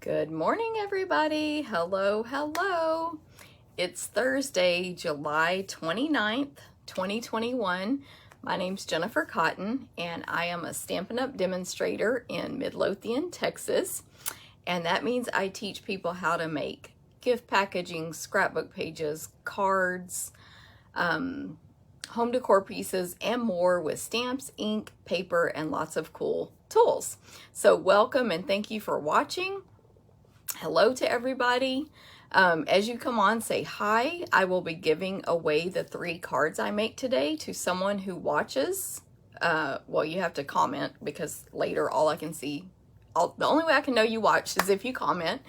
Good morning, everybody. Hello, hello. It's Thursday, July 29th, 2021. My name's Jennifer Cotton, and I am a Stampin' Up! Demonstrator in Midlothian, Texas. And that means I teach people how to make gift packaging, scrapbook pages, cards, home decor pieces, and more with stamps, ink, paper, and lots of cool tools. So welcome and thank you for watching. Hello to everybody. As you come on, say hi. I will be giving away the 3 cards I make today to someone who watches. Well, you have to comment because later all I can see, the only way I can know you watched is if you comment,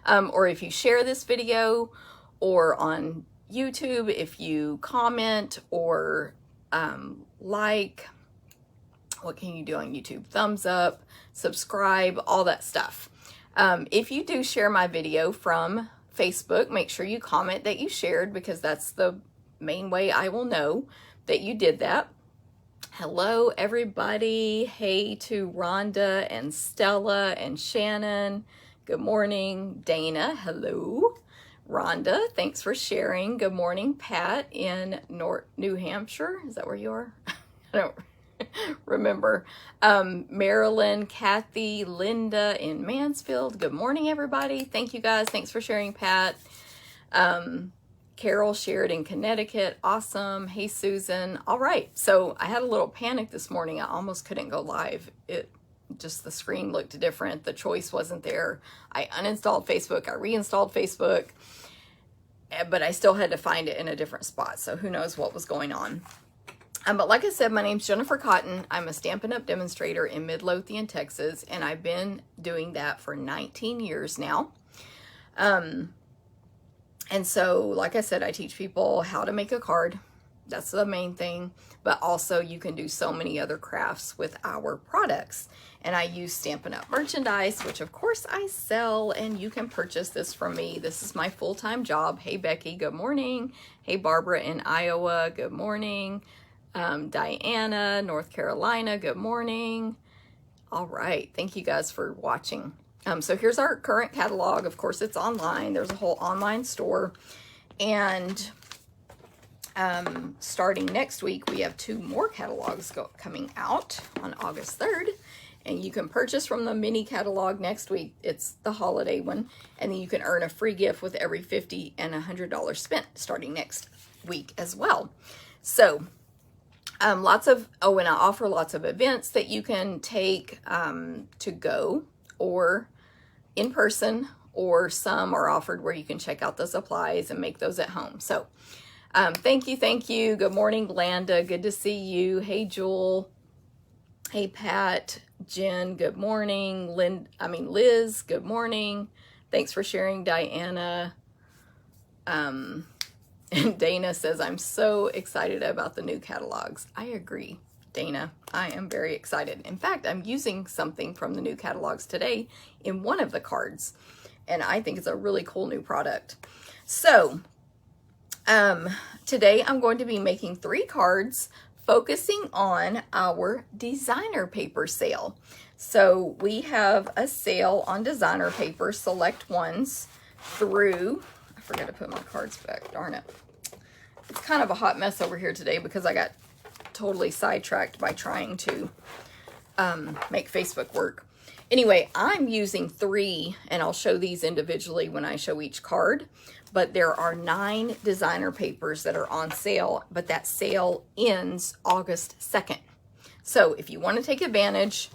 or if you share this video, or on YouTube, if you comment or like. What can you do on YouTube? Thumbs up, subscribe, all that stuff. If you do share my video from Facebook, make sure you comment that you shared, because that's the main way I will know that you did that. Hello, everybody. Hey to Rhonda and Stella and Shannon. Good morning. Dana, hello. Rhonda, thanks for sharing. Good morning. Pat in New Hampshire. Is that where you are? I don't remember. Marilyn, Kathy, Linda in Mansfield. Good morning, everybody. Thank you guys. Thanks for sharing, Pat. Carol shared in Connecticut. Awesome. Hey, Susan. All right. So I had a little panic this morning. I almost couldn't go live. The screen looked different. The choice wasn't there. I uninstalled Facebook. I reinstalled Facebook, but I still had to find it in a different spot. So who knows what was going on. But like I said, my name's Jennifer Cotton. I'm a Stampin' Up! Demonstrator in Midlothian, Texas, and I've been doing that for 19 years now. And so, like I said, I teach people how to make a card. That's the main thing. But also, you can do so many other crafts with our products. And I use Stampin' Up! Merchandise, which of course I sell, and you can purchase this from me. This is my full-time job. Hey, Becky, good morning. Hey, Barbara in Iowa, good morning. Diana, North Carolina, good morning. All right, thank you guys for watching. So here's our current catalog. Of course, it's online. There's a whole online store. And starting next week, we have 2 more catalogs coming out on August 3rd. And you can purchase from the mini catalog next week. It's the holiday one. And then you can earn a free gift with every $50 and $100 spent starting next week as well. So and I offer lots of events that you can take to go or in person, or some are offered where you can check out the supplies and make those at home. So thank you. Good morning, Glenda. Good to see you. Hey, Jewel. Hey, Pat. Jen, good morning. Liz, good morning. Thanks for sharing, Diana. And Dana says, I'm so excited about the new catalogs. I agree, Dana. I am very excited. In fact, I'm using something from the new catalogs today in one of the cards. And I think it's a really cool new product. So, today I'm going to be making 3 cards focusing on our designer paper sale. So, we have a sale on designer paper, select ones, through... I forgot to put my cards back, darn it. It's kind of a hot mess over here today because I got totally sidetracked by trying to make Facebook work. Anyway, I'm using 3, and I'll show these individually when I show each card, but there are 9 designer papers that are on sale, but that sale ends August 2nd. So if you want to take advantage,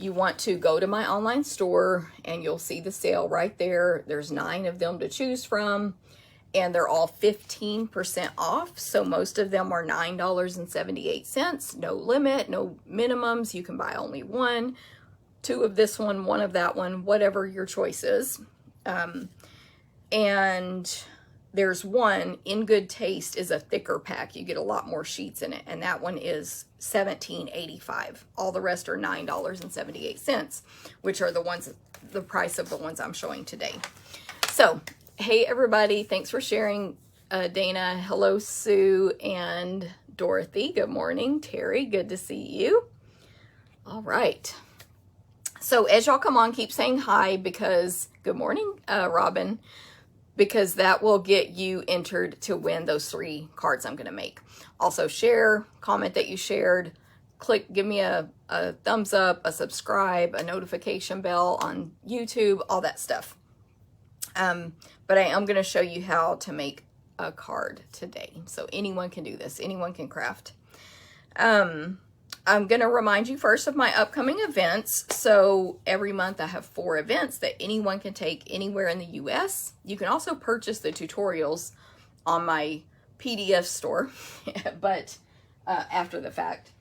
you want to go to my online store and you'll see the sale right there. There's 9 of them to choose from, and they're all 15% off. So most of them are $9.78. No limit, no minimums. You can buy only 1, 2 of this one, 1 of that one, whatever your choice is. And there's one, In Good Taste, is a thicker pack. You get a lot more sheets in it, and that one is $17.85. All the rest are $9.78, which are the price of the ones I'm showing today. So, hey everybody, thanks for sharing. Dana, hello, Sue and Dorothy. Good morning. Terry, good to see you. All right. So as y'all come on, keep saying hi, because good morning, Robin, because that will get you entered to win those 3 cards I'm going to make. Also share, comment that you shared, give me a thumbs up, a subscribe, a notification bell on YouTube, all that stuff. But I am going to show you how to make a card today. So anyone can do this. Anyone can craft. I'm going to remind you first of my upcoming events. So every month I have 4 events that anyone can take anywhere in the US. You can also purchase the tutorials on my PDF store, but after the fact.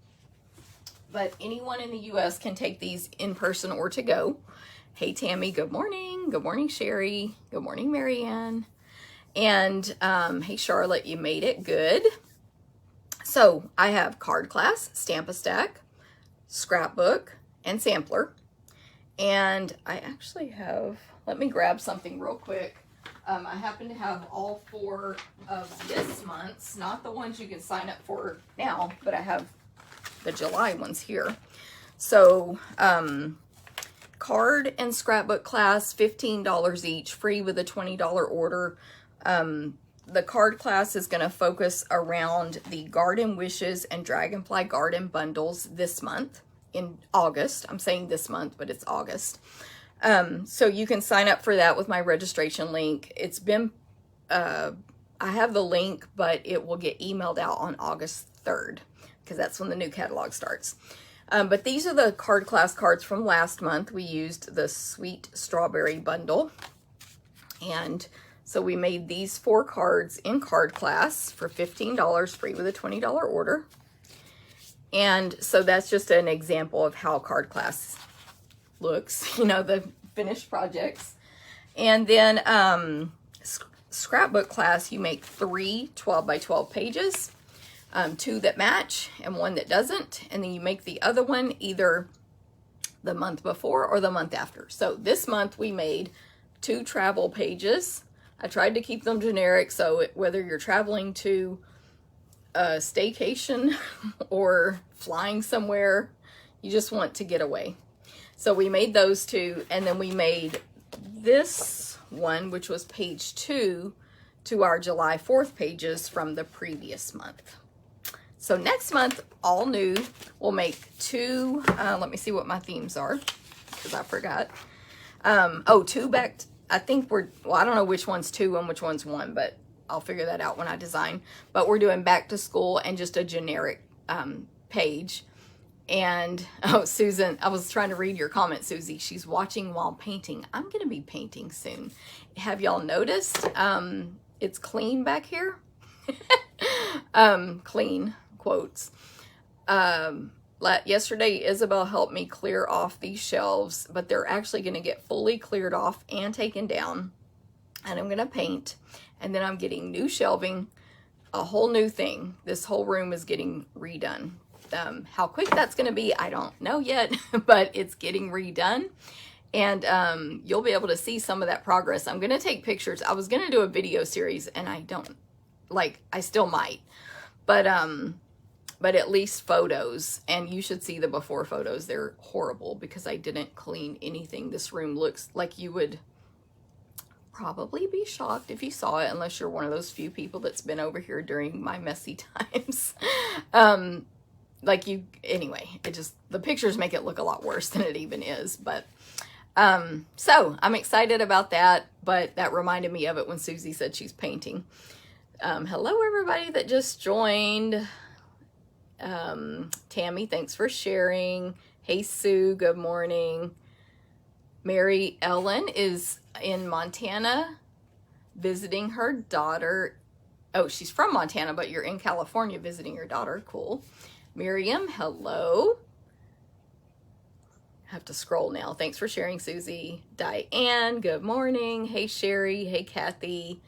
But anyone in the US can take these in person or to go. Hey, Tammy, good morning. Good morning, Sherry. Good morning, Marianne. And hey, Charlotte, you made it. Good. So I have card class, stamp a stack, scrapbook, and sampler. And I actually have, let me grab something real quick. I happen to have all 4 of this month's, not the ones you can sign up for now, but I have the July ones here. So card and scrapbook class, $15 each, free with a $20 order. The card class is going to focus around the Garden Wishes and Dragonfly Garden bundles this month in August. I'm saying this month, but it's August. So you can sign up for that with my registration link. It's been, I have the link, but it will get emailed out on August 3rd because that's when the new catalog starts. But these are the card class cards from last month. We used the Sweet Strawberry bundle. And so we made these 4 cards in card class for $15, free with a $20 order. And so that's just an example of how card class looks, you know, the finished projects. And then scrapbook class, you make 3 12 by 12 pages, 2 that match and 1 that doesn't. And then you make the other one either the month before or the month after. So this month we made 2 travel pages. I tried to keep them generic, so whether you're traveling to a staycation or flying somewhere, you just want to get away. So we made those 2, and then we made this one, which was page 2, to our July 4th pages from the previous month. So next month, all new, we'll make 2, let me see what my themes are, because I forgot. 2 back, I think well, I don't know which one's 2 and which one's 1, but I'll figure that out when I design. But we're doing back to school and just a generic page. And, oh, Susan, I was trying to read your comment, Susie. She's watching while painting. I'm going to be painting soon. Have y'all noticed it's clean back here? Clean, quotes. Yesterday, Isabel helped me clear off these shelves, but they're actually going to get fully cleared off and taken down. And I'm going to paint. And then I'm getting new shelving, a whole new thing. This whole room is getting redone. How quick that's going to be, I don't know yet, but it's getting redone. And you'll be able to see some of that progress. I'm going to take pictures. I was going to do a video series, and I don't, I still might. But at least photos, and you should see the before photos. They're horrible because I didn't clean anything. This room looks like you would probably be shocked if you saw it, unless you're one of those few people that's been over here during my messy times. Anyway, the pictures make it look a lot worse than it even is. But so I'm excited about that, but that reminded me of it when Susie said she's painting. Hello everybody that just joined. Tammy, thanks for sharing. Hey Sue, good morning. Mary Ellen is in Montana visiting her daughter. Oh, she's from Montana, but you're in California visiting your daughter. Cool. Miriam, hello. I have to scroll now. Thanks for sharing, Susie. Diane, good morning. Hey Sherry, hey Kathy.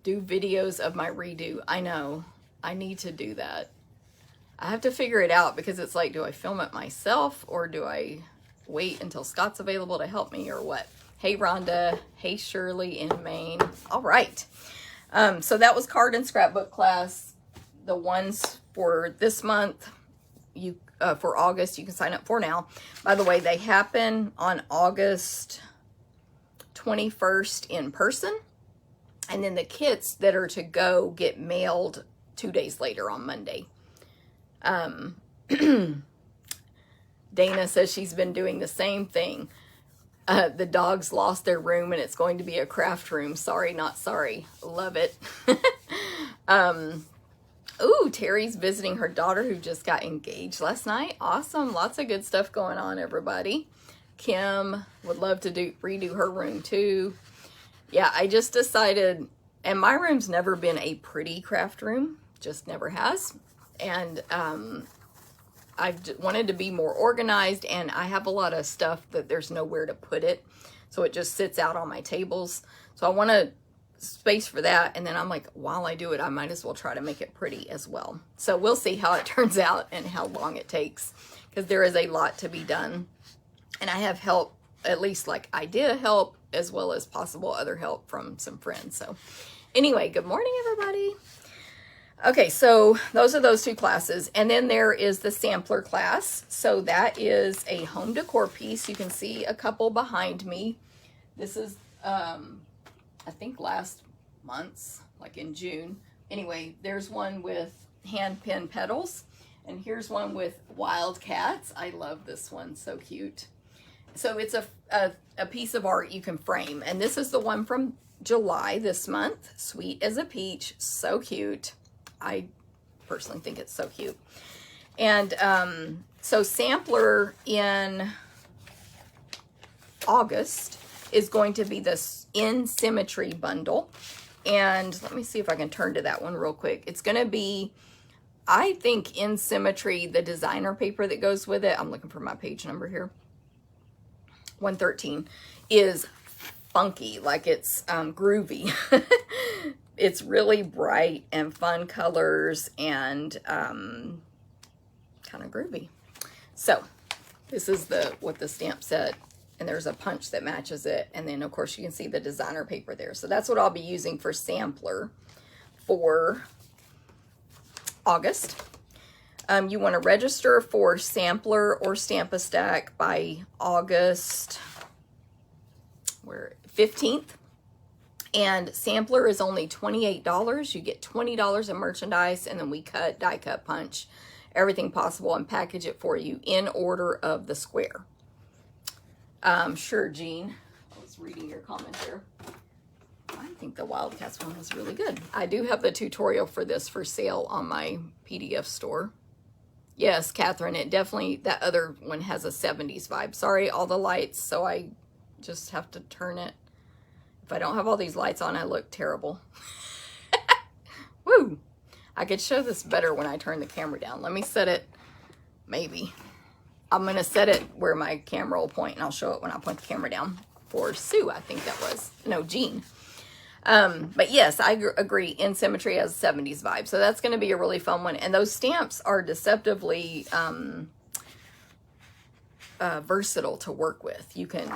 Do videos of my redo. I know. I need to do that. I have to figure it out because it's like, do I film it myself or do I wait until Scott's available to help me or what? Hey Rhonda. Hey Shirley in Maine. All right. So that was card and scrapbook class. The ones for this month, for August. You can sign up for now. By the way, they happen on August 21st in person. And then the kits that are to go get mailed 2 days later on Monday. Dana says she's been doing the same thing. The dogs lost their room and it's going to be a craft room. Sorry, not sorry. Love it. Ooh, Terry's visiting her daughter who just got engaged last night. Awesome. Lots of good stuff going on, everybody. Kim would love to redo her room too. Yeah, I just decided, and my room's never been a pretty craft room. Just never has. And I've wanted to be more organized, and I have a lot of stuff that there's nowhere to put it. So it just sits out on my tables. So I want a space for that. And then I'm like, while I do it, I might as well try to make it pretty as well. So we'll see how it turns out and how long it takes, because there is a lot to be done. And I have help, at least like idea help, as well as possible other help from some friends. So anyway, good morning, everybody. Okay, so those are those two classes. And then there is the sampler class. So that is a home decor piece. You can see a couple behind me. This is, I think last month's, like in June. Anyway, there's one with hand pin petals. And here's one with wildcats. I love this one, so cute. So it's a piece of art you can frame. And this is the one from July this month. Sweet as a peach, so cute. I personally think it's so cute. And so sampler in August is going to be this In Symmetry bundle. And let me see if I can turn to that one real quick. It's going to be, I think, In Symmetry, the designer paper that goes with it. I'm looking for my page number here. 113 is funky, like it's groovy. It's really bright and fun colors and kind of groovy. So this is what the stamp set, and there's a punch that matches it. And then of course you can see the designer paper there. So that's what I'll be using for sampler for August. You want to register for sampler or Stamp-A-Stack by August 15th. And sampler is only $28. You get $20 in merchandise, and then we cut, die cut, punch, everything possible, and package it for you in order of the square. Sure, Jean. I was reading your comment there. I think the Wildcats one was really good. I do have the tutorial for this for sale on my PDF store. Yes, Catherine, it definitely, that other one has a 70s vibe. Sorry, all the lights, so I just have to turn it. If I don't have all these lights on, I look terrible. Woo! I could show this better when I turn the camera down. Let me set it, maybe. I'm going to set it where my camera will point, and I'll show it when I point the camera down. For Sue, I think that was. No, Jean. But yes, I agree. In Symmetry has a 70s vibe. So that's going to be a really fun one. And those stamps are deceptively versatile to work with.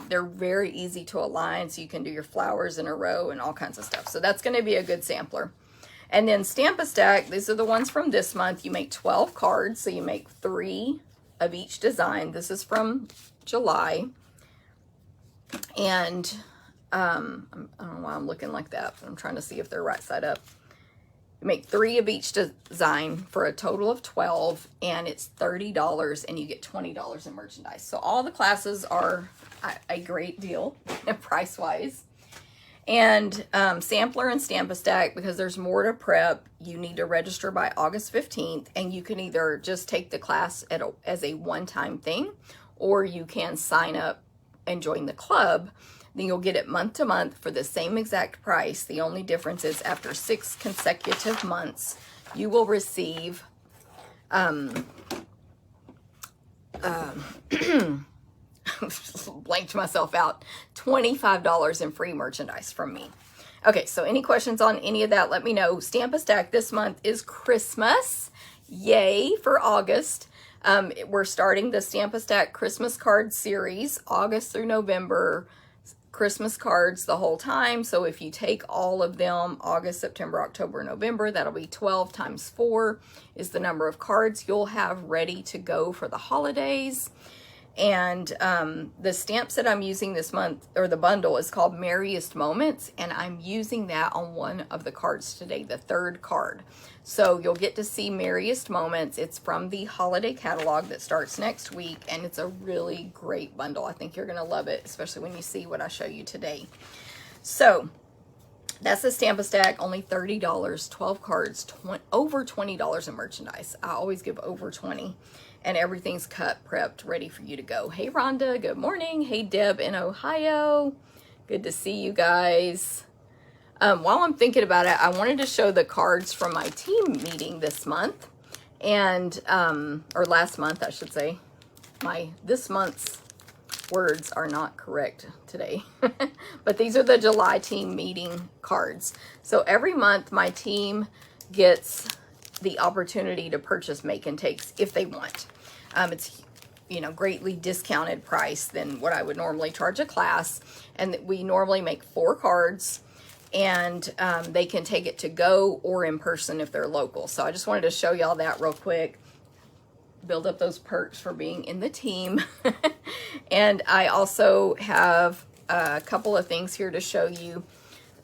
They're very easy to align, so you can do your flowers in a row and all kinds of stuff. So that's going to be a good sampler. And then Stamp-A-Stack, these are the ones from this month. You make 12 cards, so you make 3 of each design. This is from July. And I don't know why I'm looking like that, but I'm trying to see if they're right side up. You make 3 of each design for a total of 12, and it's $30, and you get $20 in merchandise. So all the classes are a great deal price-wise. And sampler and Stamp-A-Stack, because there's more to prep, you need to register by August 15th, and you can either just take the class as a one-time thing, or you can sign up and join the club. Then you'll get it month to month for the same exact price. The only difference is after 6 consecutive months, you will receive blanked myself out, $25 in free merchandise from me. Okay, so any questions on any of that, let me know. Stamp-A-Stack this month is Christmas. Yay for August. We're starting the Stamp-A-Stack Christmas card series, August through November. Christmas cards the whole time. So if you take all of them, August, September, October, November, that'll be 12 times 4 is the number of cards you'll have ready to go for the holidays. And the stamp set I'm using this month, or the bundle, is called Merriest Moments, and I'm using that on one of the cards today, the third card. So you'll get to see Merriest Moments. It's from the holiday catalog that starts next week, and it's a really great bundle. I think you're going to love it, especially when you see what I show you today. So that's the Stamp-A-Stack, only $30, 12 cards, over $20 in merchandise. I always give over 20. And everything's cut, prepped, ready for you to go. Hey, Rhonda, good morning. Hey, Deb in Ohio. Good to see you guys. While I'm thinking about it, I wanted to show the cards from my team meeting this month. And, or last month, I should say. This month's words are not correct today. But these are the July team meeting cards. So every month, my team gets the opportunity to purchase make and takes if they want. It's, you know, greatly discounted price than what I would normally charge a class. And we normally make 4 cards, and they can take it to go or in person if they're local. So I just wanted to show y'all that real quick. Build up those perks for being in the team. And I also have a couple of things here to show you.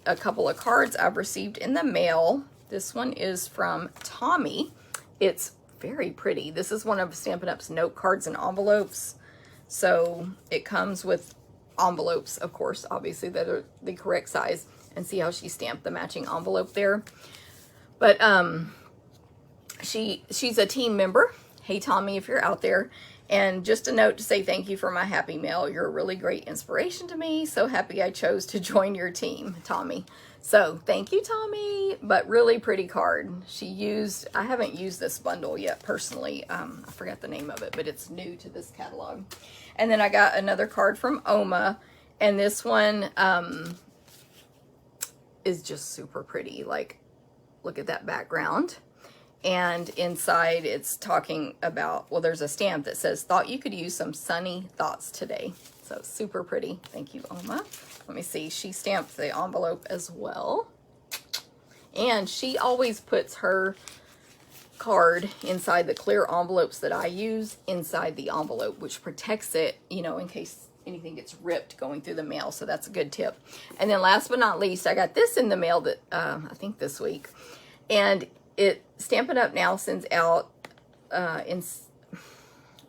A couple of cards I've received in the mail. This one is from Tommy. It's very pretty. This is one of Stampin' Up's note cards and envelopes. So it comes with envelopes, of course, obviously, that are the correct size. And see how she stamped the matching envelope there. But she's a team member. Hey, Tommy, if you're out there. And just a note to say thank you for my happy mail. You're a really great inspiration to me. So happy I chose to join your team, Tommy. So thank you, Tommy, but really pretty card. I haven't used this bundle yet personally. I forgot the name of it, but it's new to this catalog. And then I got another card from Oma, and this one is just super pretty. Like, look at that background. And inside it's talking about, well, there's a stamp that says, thought you could use some sunny thoughts today. So super pretty. Thank you, Oma. Let me see. She stamped the envelope as well. And she always puts her card inside the clear envelopes that I use inside the envelope, which protects it, you know, in case anything gets ripped going through the mail. So that's a good tip. And then last but not least, I got this in the mail that I think this week. And Stampin' Up now sends out I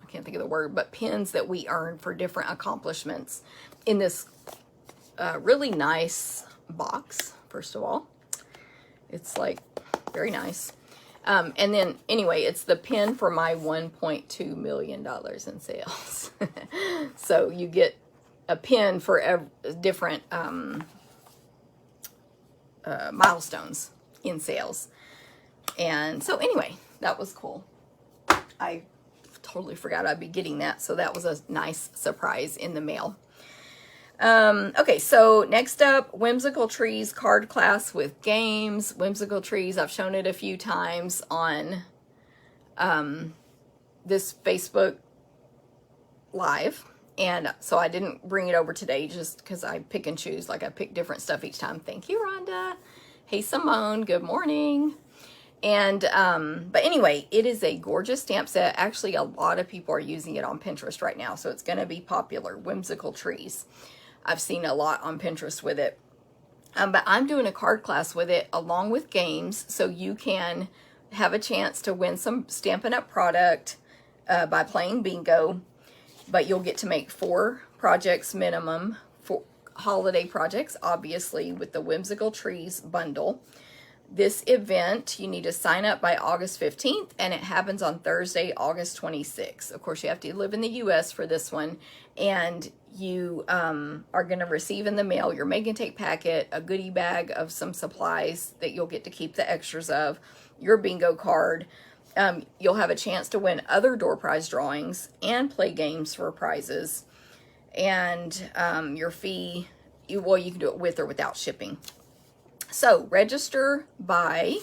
can't think of the word, but pins that we earn for different accomplishments in this really nice box. First of all, it's like very nice. And then anyway, it's the pin for my $1.2 million in sales. So you get a pin for different milestones in sales. And so anyway, that was cool. I totally forgot I'd be getting that. So that was a nice surprise in the mail. Okay, so next up, Whimsical Trees card class with games. Whimsical Trees, I've shown it a few times on this Facebook Live. And so I didn't bring it over today just because I pick and choose. Like I pick different stuff each time. Thank you, Rhonda. Hey, Simone, good morning. And, but anyway, it is a gorgeous stamp set. Actually, a lot of people are using it on Pinterest right now, so it's going to be popular. Whimsical Trees. I've seen a lot on Pinterest with it. But I'm doing a card class with it along with games, so you can have a chance to win some Stampin' Up product by playing bingo. But you'll get to make 4 projects minimum, for holiday projects, obviously, with the Whimsical Trees bundle. This event, you need to sign up by August 15th, and it happens on Thursday, August 26th. Of course, you have to live in the U.S. for this one, and you are going to receive in the mail your make and take packet, a goodie bag of some supplies that you'll get to keep the extras of, your bingo card. You'll have a chance to win other door prize drawings and play games for prizes. And your fee, you can do it with or without shipping. So register by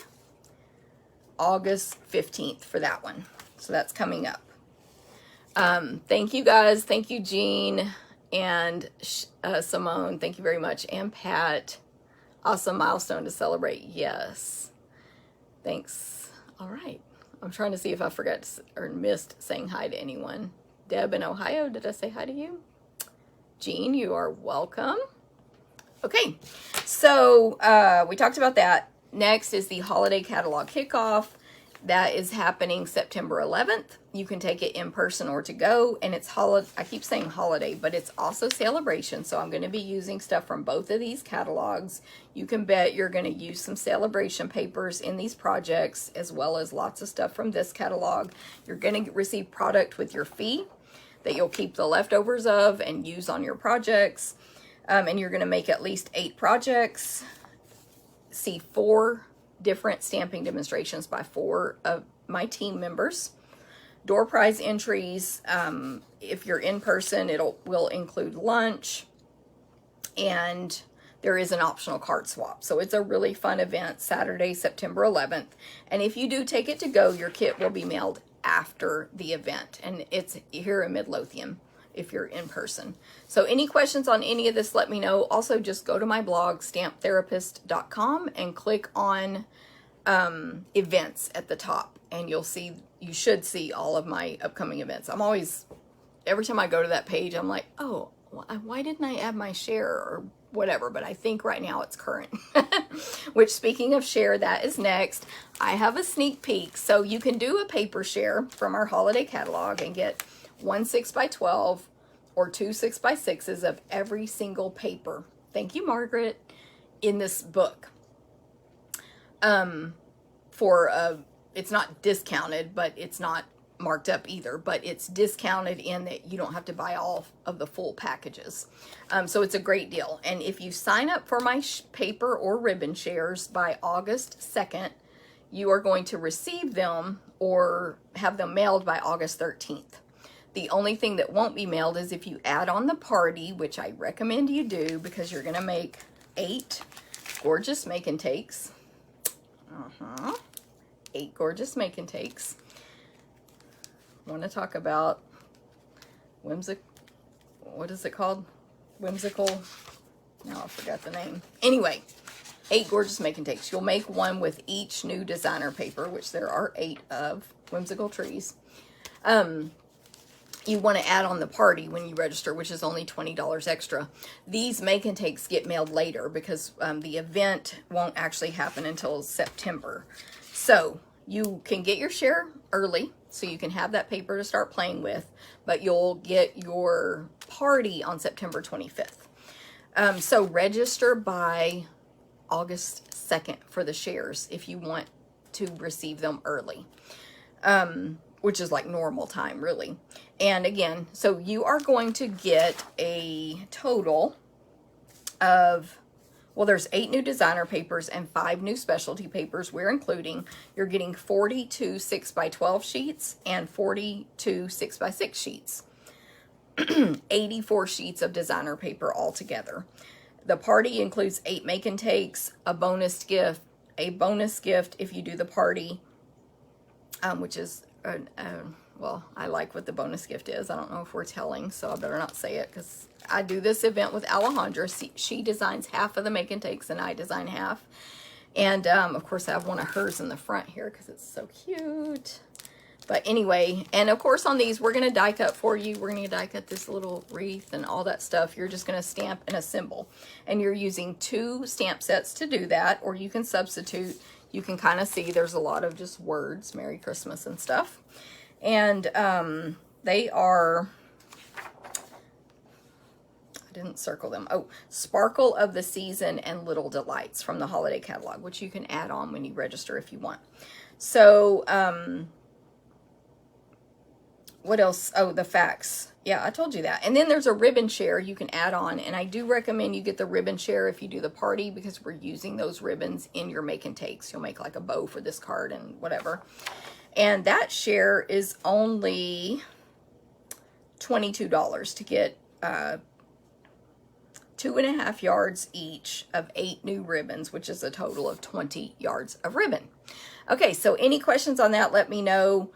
August 15th for that one. So that's coming up. Thank you guys. Thank you, Jean And Simone, thank you very much. And Pat, awesome milestone to celebrate. Yes. Thanks. All right. I'm trying to see if I forgot or missed saying hi to anyone. Deb in Ohio, did I say hi to you? Jean, you are welcome. Okay, so we talked about that. Next is the holiday catalog kickoff. That is happening September 11th. You can take it in person or to go, and it's holiday. I keep saying holiday, but it's also celebration. So I'm going to be using stuff from both of these catalogs. You can bet you're going to use some celebration papers in these projects, as well as lots of stuff from this catalog. You're going to receive product with your fee that you'll keep the leftovers of and use on your projects. And you're going to make at least 8 projects. See 4 different stamping demonstrations by 4 of my team members. Door prize entries, if you're in person, will include lunch, and there is an optional card swap. So it's a really fun event, Saturday, September 11th. And if you do take it to go, your kit will be mailed after the event, and it's here in Midlothian if you're in person. So any questions on any of this, let me know. Also, just go to my blog, stamptherapist.com, and click on events at the top, and you should see all of my upcoming events. I'm always, every time I go to that page, I'm like, oh, why didn't I add my share or whatever? But I think right now it's current. Which, speaking of share, that is next. I have a sneak peek. So you can do a paper share from our holiday catalog and get 1 6x12 or 2 6x6s of every single paper. Thank you, Margaret. In this book. It's not discounted, but it's not marked up either, but it's discounted in that you don't have to buy all of the full packages. So it's a great deal. And if you sign up for my paper or ribbon shares by August 2nd, you are going to receive them or have them mailed by August 13th. The only thing that won't be mailed is if you add on the party, which I recommend you do, because you're going to make 8 gorgeous make and takes. 8 gorgeous make and takes. I want to talk about Whimsical. What is it called? Whimsical. No, I forgot the name. Anyway, 8 gorgeous make and takes. You'll make one with each new designer paper, which there are 8 of. Whimsical trees. You want to add on the party when you register, which is only $20 extra. These make and takes get mailed later because the event won't actually happen until September. So you can get your share early so you can have that paper to start playing with, but you'll get your party on September 25th. So register by August 2nd for the shares if you want to receive them early. Which is like normal time, really. And again, so you are going to get a total of, well, there's 8 new designer papers and 5 new specialty papers we're including. You're getting 42 6x12 sheets and 42 6x6 sheets. 84 sheets of designer paper altogether. The party includes 8 make and takes, a bonus gift if you do the party, which is well, I like what the bonus gift is. I don't know if we're telling, so I better not say it because I do this event with Alejandra. She designs half of the make and takes and I design half. And of course I have one of hers in the front here because it's so cute. But anyway, and of course on these we're going to die cut for you. We're going to die cut this little wreath and all that stuff. You're just going to stamp and assemble. And you're using 2 stamp sets to do that, or you can substitute. You can kind of see there's a lot of just words, Merry Christmas and stuff. And they are, I didn't circle them. Oh, Sparkle of the Season and Little Delights from the holiday catalog, which you can add on when you register if you want. So, what else? Oh, the facts. Yeah, I told you that. And then there's a ribbon share you can add on. And I do recommend you get the ribbon share if you do the party because we're using those ribbons in your make and takes. You'll make like a bow for this card and whatever. And that share is only $22 to get 2.5 yards each of 8 new ribbons, which is a total of 20 yards of ribbon. Okay, so any questions on that, let me know.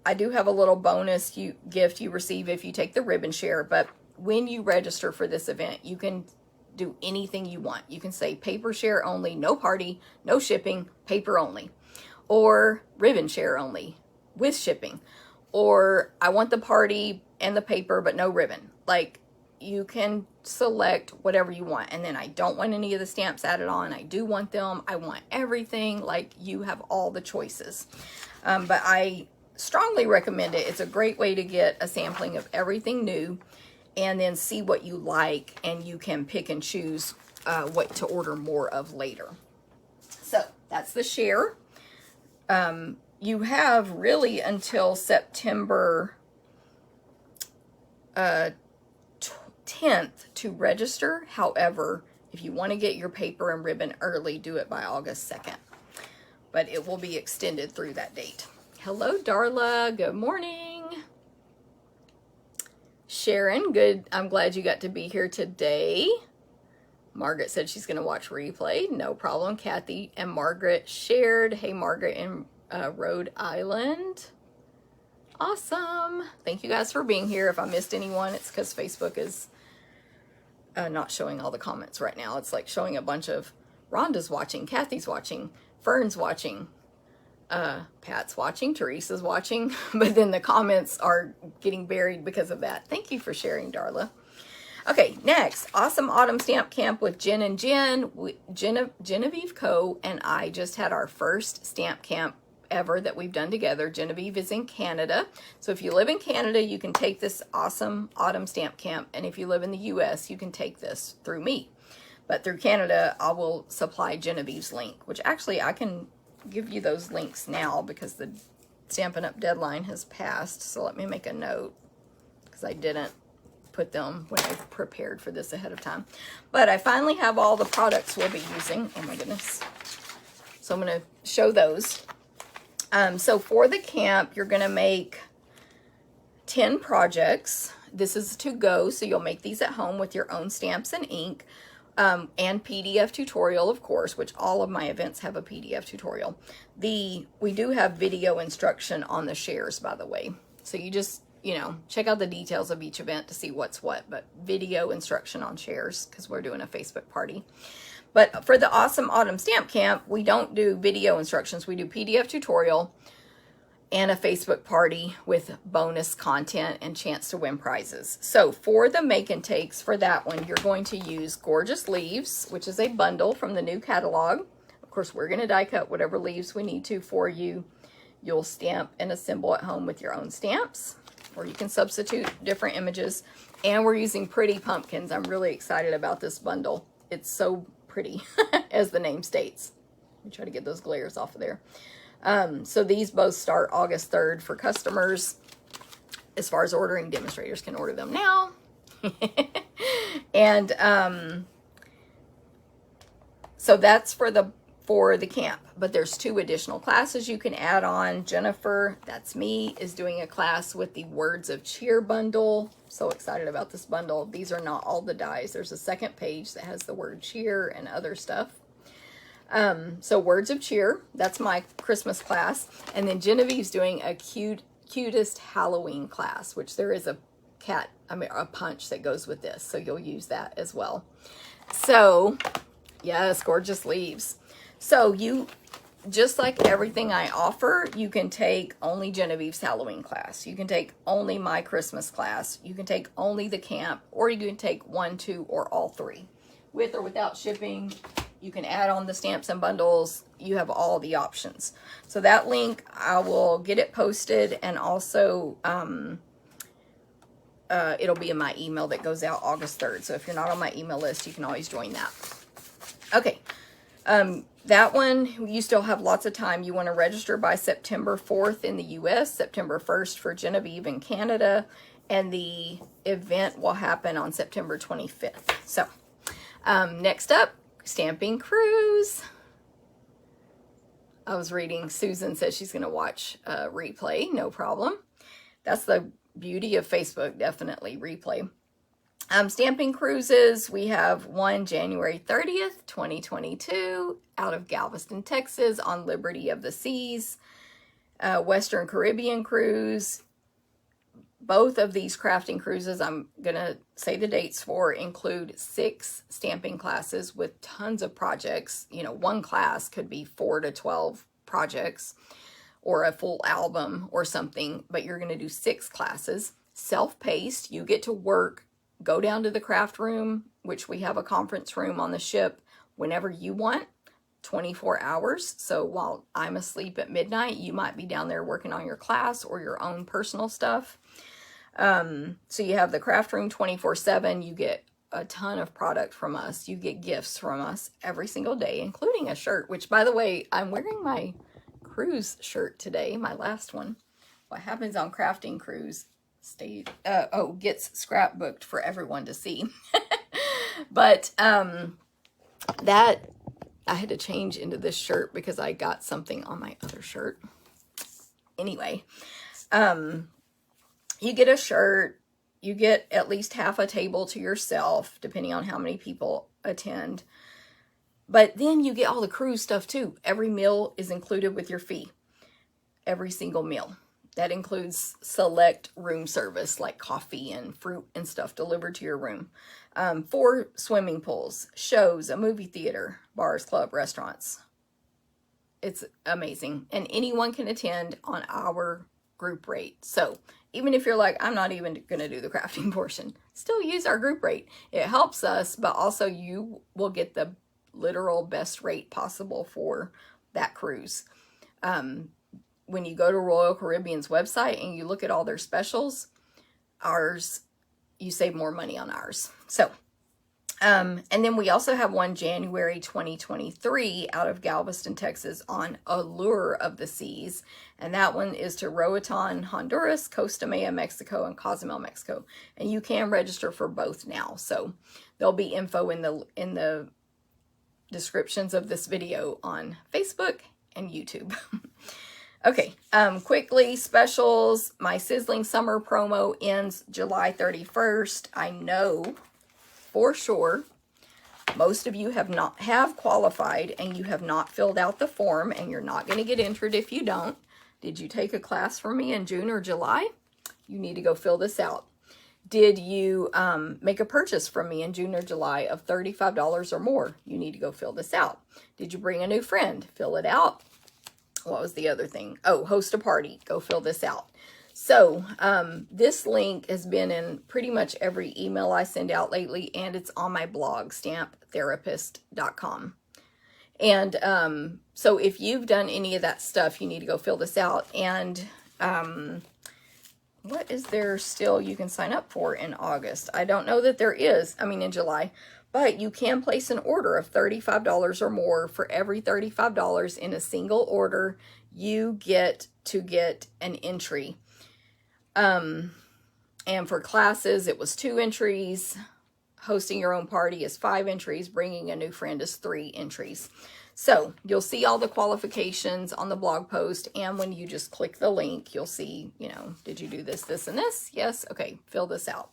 I do have a little bonus gift you receive if you take the ribbon share, but when you register for this event, you can do anything you want. You can say paper share only, no party, no shipping, paper only, or ribbon share only with shipping, or I want the party and the paper but no ribbon. Like, you can select whatever you want. And then I don't want any of the stamps added on. I do want them. I want everything. Like, you have all the choices. But I strongly recommend it. It's a great way to get a sampling of everything new and then see what you like, and you can pick and choose what to order more of later. So that's the share. You have really until September 10th to register. However, if you want to get your paper and ribbon early, do it by August 2nd. But it will be extended through that date. Hello, Darla. Good morning. Sharon, good. I'm glad you got to be here today. Margaret said she's going to watch replay. No problem. Kathy and Margaret shared. Hey, Margaret in Rhode Island. Awesome. Thank you guys for being here. If I missed anyone, it's because Facebook is not showing all the comments right now. It's like showing a bunch of Rhonda's watching, Kathy's watching, Fern's watching, Pat's watching, Teresa's watching, but then the comments are getting buried because of that. Thank you for sharing, Darla. Okay, next, Awesome Autumn Stamp Camp with Jen and Jen. Genevieve Co. and I just had our first stamp camp ever that we've done together. Genevieve is in Canada. So if you live in Canada, you can take this Awesome Autumn Stamp Camp. And if you live in the US, you can take this through me. But through Canada, I will supply Genevieve's link, which actually I can give you those links now because the Stampin' Up deadline has passed. So let me make a note because I didn't put them when I prepared for this ahead of time. But I finally have all the products we'll be using. Oh my goodness. So I'm going to show those. So for the camp, you're going to make 10 projects. This is to go, so you'll make these at home with your own stamps and ink, and PDF tutorial, of course, which all of my events have a PDF tutorial. We do have video instruction on the shares, by the way. So you just, check out the details of each event to see what's what, but video instruction on shares because we're doing a Facebook party. But for the Awesome Autumn Stamp Camp, we don't do video instructions. We do PDF tutorial and a Facebook party with bonus content and chance to win prizes. So for the make and takes for that one, you're going to use Gorgeous Leaves, which is a bundle from the new catalog. Of course, we're going to die cut whatever leaves we need to for you. You'll stamp and assemble at home with your own stamps, or you can substitute different images. And we're using Pretty Pumpkins. I'm really excited about this bundle. It's so pretty, as the name states. Let me try to get those glares off of there. So these both start August 3rd for customers. As far as ordering, demonstrators can order them now. And so that's for the camp. But there's 2 additional classes you can add on. Jennifer, that's me, is doing a class with the Words of Cheer bundle. So excited about this bundle. These are not all the dies. There's a second page that has the word cheer and other stuff. So Words of Cheer, that's my Christmas class. And then Genevieve's doing a cutest Halloween class, which there is a punch that goes with this. So you'll use that as well. So yes, Gorgeous Leaves. So just like everything I offer, you can take only Genevieve's Halloween class. You can take only my Christmas class. You can take only the camp, or you can take 1, 2, or all 3. With or without shipping, you can add on the stamps and bundles. You have all the options. So that link, I will get it posted, and also it'll be in my email that goes out August 3rd. So if you're not on my email list, you can always join that. Okay. That one, you still have lots of time. You want to register by September 4th in the US, September 1st for Genevieve in Canada, and the event will happen on September 25th. So, next up, Stamping Cruise. I was reading, Susan says she's going to watch replay, no problem. That's the beauty of Facebook, definitely replay. Stamping Cruises, we have one January 30th, 2022, out of Galveston, Texas, on Liberty of the Seas. Western Caribbean cruise. Both of these crafting cruises, I'm going to say the dates for, include 6 stamping classes with tons of projects. You know, one class could be 4 to 12 projects or a full album or something, but you're going to do 6 classes. Self-paced, you get to work, go down to the craft room, which we have a conference room on the ship, whenever you want, 24 hours. So while I'm asleep at midnight, you might be down there working on your class or your own personal stuff. So you have the craft room 24/7. You get a ton of product from us. You get gifts from us every single day, including a shirt, which, by the way, I'm wearing my cruise shirt today, my last one. What happens on crafting cruise gets scrapbooked for everyone to see. But that I had to change into this shirt because I got something on my other shirt. Anyway, you get a shirt, you get at least half a table to yourself, depending on how many people attend. But then you get all the cruise stuff too. Every meal is included with your fee. Every single meal. That includes select room service, like coffee and fruit and stuff delivered to your room. 4 swimming pools, shows, a movie theater, bars, club, restaurants. It's amazing. And anyone can attend on our group rate. So even if you're like, I'm not even going to do the crafting portion, still use our group rate. It helps us, but also you will get the literal best rate possible for that cruise. When you go to Royal Caribbean's website and you look at all their specials, ours, you save more money on ours. So, and then we also have one January 2023 out of Galveston, Texas on Allure of the Seas. And that one is to Roatan, Honduras, Costa Maya, Mexico, and Cozumel, Mexico. And you can register for both now. So there'll be info in the descriptions of this video on Facebook and YouTube. Okay, quickly, specials. My Sizzling Summer promo ends July 31st. I know for sure most of you have qualified and you have not filled out the form, and you're not going to get entered if you don't. Did you take a class from me in June or July? You need to go fill this out. Did you make a purchase from me in June or July of $35 or more? You need to go fill this out. Did you bring a new friend? Fill it out. What was the other thing? Oh, host a party. Go fill this out. So this link has been in pretty much every email I send out lately, and it's on my blog, stamптherapist.com. And so if you've done any of that stuff, you need to go fill this out. And what is there still you can sign up for in August? I don't know that there is. I mean, in July. But you can place an order of $35 or more. For every $35 in a single order, you get to get an entry. And for classes, it was 2 entries. Hosting your own party is 5 entries. Bringing a new friend is 3 entries. So you'll see all the qualifications on the blog post. And when you just click the link, you'll see, you know, did you do this, this, and this? Yes. Okay. Fill this out.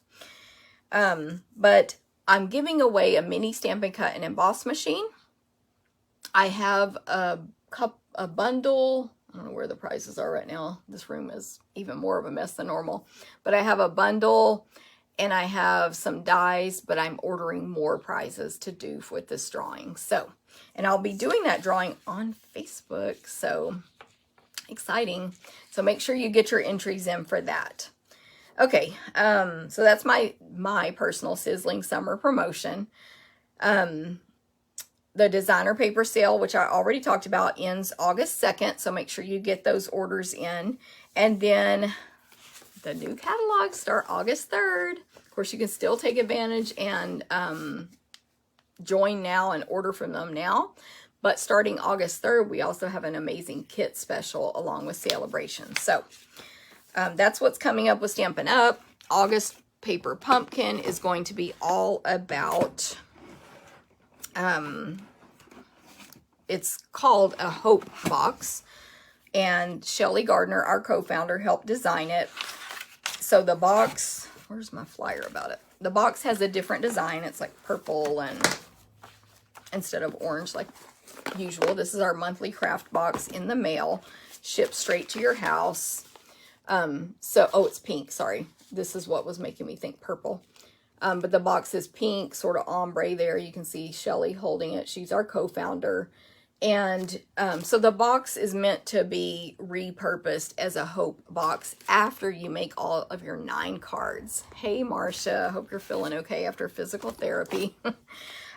But I'm giving away a mini Stampin' Cut and Emboss machine. I have a bundle. I don't know where the prices are right now. This room is even more of a mess than normal. But I have a bundle and I have some dies, but I'm ordering more prizes to do with this drawing. So, and I'll be doing that drawing on Facebook. So exciting. So make sure you get your entries in for that. Okay, so that's my personal Sizzling Summer promotion. The designer paper sale, which I already talked about, ends August 2nd, so make sure you get those orders in. And then the new catalogs start August 3rd. Of course, you can still take advantage and join now and order from them now. But starting August 3rd, we also have an amazing kit special along with Celebration. So that's what's coming up with Stampin' Up. August Paper Pumpkin is going to be all about, it's called a Hope Box. And Shelly Gardner, our co-founder, helped design it. So the box, where's my flyer about it? The box has a different design. It's like purple and instead of orange like usual. This is our monthly craft box in the mail. shipped straight to your house. Oh, it's pink, sorry. This is what was making me think purple. But the box is pink, sort of ombre there. You can see Shelly holding it. She's our co-founder. And so the box is meant to be repurposed as a hope box after you make all of your 9 cards. Hey, Marcia, hope you're feeling okay after physical therapy.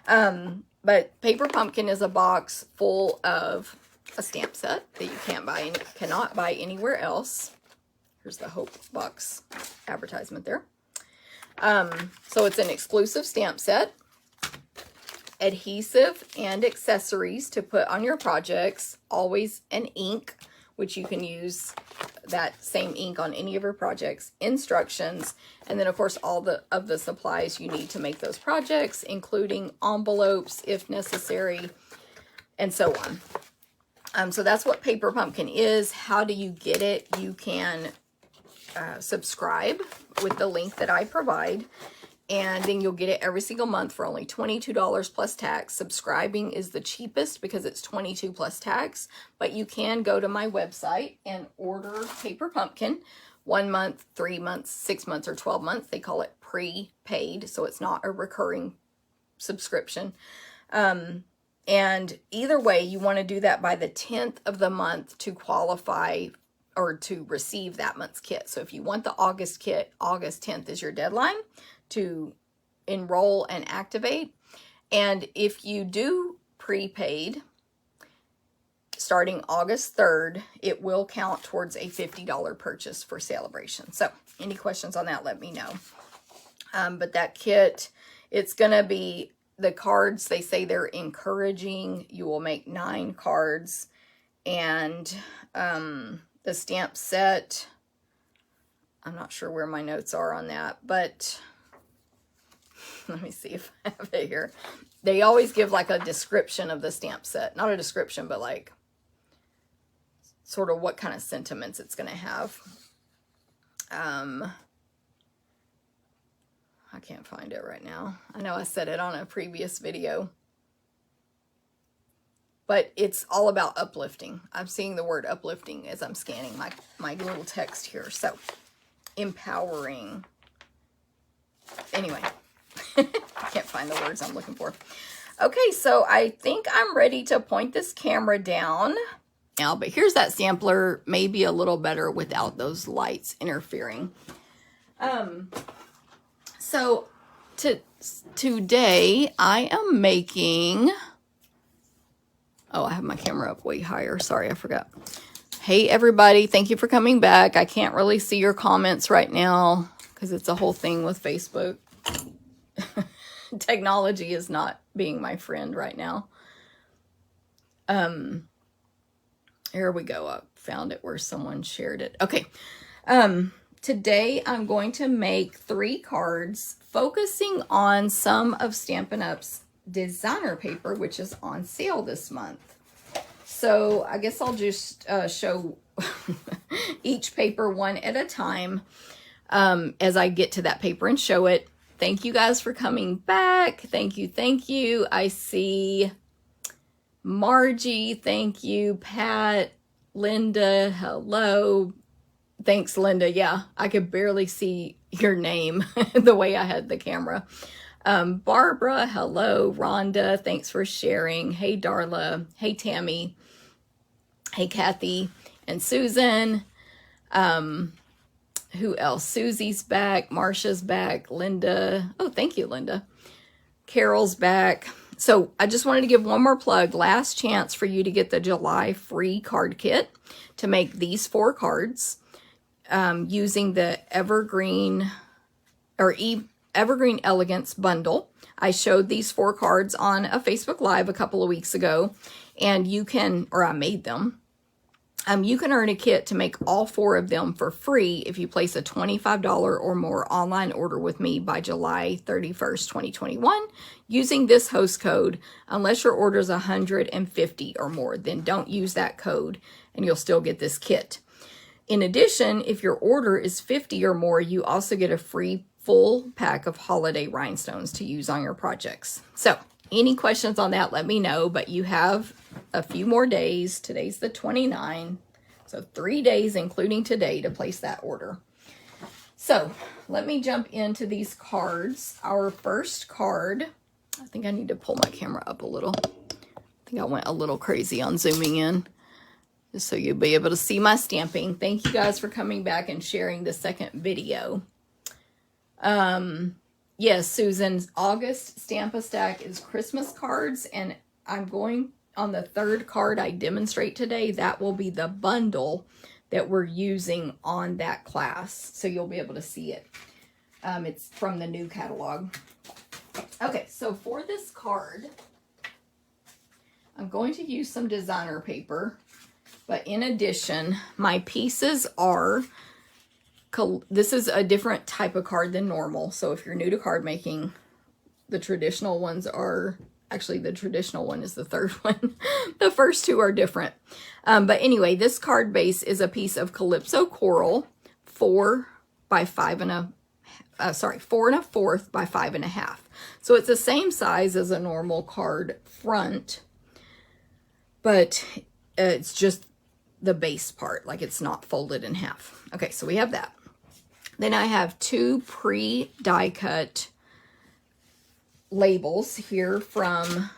But Paper Pumpkin is a box full of a stamp set that you cannot buy anywhere else. Here's the hope box advertisement there. So it's an exclusive stamp set, adhesive and accessories to put on your projects, always an ink, which you can use that same ink on any of your projects, instructions, and then of course all of the supplies you need to make those projects, including envelopes if necessary, and so on. So that's what Paper Pumpkin is. How do you get it? You can subscribe with the link that I provide, and then you'll get it every single month for only $22 plus tax. Subscribing is the cheapest because it's $22 plus tax, but you can go to my website and order Paper Pumpkin 1 month, 3 months, 6 months, or 12 months. They call it prepaid, so it's not a recurring subscription. And either way, you want to do that by the 10th of the month to qualify or to receive that month's kit. So if you want the August kit, August 10th is your deadline to enroll and activate. And if you do prepaid starting August 3rd, it will count towards a $50 purchase for Celebration. So any questions on that, let me know. But that kit, it's going to be the cards. They say they're encouraging. You will make 9 cards, and the stamp set, I'm not sure where my notes are on that, but let me see if I have it here. They always give like a description of the stamp set. Not a description, but like sort of what kind of sentiments it's going to have. I can't find it right now. I know I said it on a previous video. But it's all about uplifting. I'm seeing the word uplifting as I'm scanning my little text here. So, empowering. Anyway, I can't find the words I'm looking for. Okay, so I think I'm ready to point this camera down now. But here's that sampler, maybe a little better without those lights interfering. So, today I am making... Oh, I have my camera up way higher. Sorry, I forgot. Hey, everybody. Thank you for coming back. I can't really see your comments right now because it's a whole thing with Facebook. Technology is not being my friend right now. Here we go. I found it where someone shared it. Okay. Today, I'm going to make 3 cards focusing on some of Stampin' Up's designer paper, which is on sale this month. So I guess I'll just show each paper one at a time as I get to that paper and show it. Thank you guys for coming back. Thank you. Thank you. I see Margie. Thank you. Pat, Linda. Hello. Thanks, Linda. Yeah, I could barely see your name the way I had the camera. Barbara, hello. Rhonda, thanks for sharing. Hey, Darla. Hey, Tammy. Hey, Kathy and Susan. Who else? Susie's back. Marcia's back. Linda. Oh, thank you, Linda. Carol's back. So I just wanted to give one more plug. Last chance for you to get the July free card kit to make these 4 cards using the Evergreen or Evergreen Elegance bundle. I showed these 4 cards on a Facebook Live a couple of weeks ago, and you can, or I made them. You can earn a kit to make all 4 of them for free if you place a $25 or more online order with me by July 31st, 2021, using this host code. Unless your order is 150 or more, then don't use that code and you'll still get this kit. In addition, if your order is 50 or more, you also get a free full pack of holiday rhinestones to use on your projects. So, any questions on that, let me know, but you have a few more days. Today's the 29th. So 3 days, including today, to place that order. So let me jump into these cards. Our first card, I think I need to pull my camera up a little. I think I went a little crazy on zooming in, just so you'll be able to see my stamping. Thank you guys for coming back and sharing the second video. Yes, Susan's August Stamp-A-Stack is Christmas cards, and I'm going on the third card I demonstrate today. That will be the bundle that we're using on that class, so you'll be able to see it. It's from the new catalog. Okay, so for this card, I'm going to use some designer paper, but in addition, my pieces are, this is a different type of card than normal. So if you're new to card making, the traditional ones are, actually the traditional one is the third one. The first two are different. But anyway, this card base is a piece of Calypso Coral, 4 by 5 and a, 4 1/4 by 5 1/2. So it's the same size as a normal card front, but it's just the base part, like it's not folded in half. Okay, so we have that. Then I have 2 pre-die cut labels here from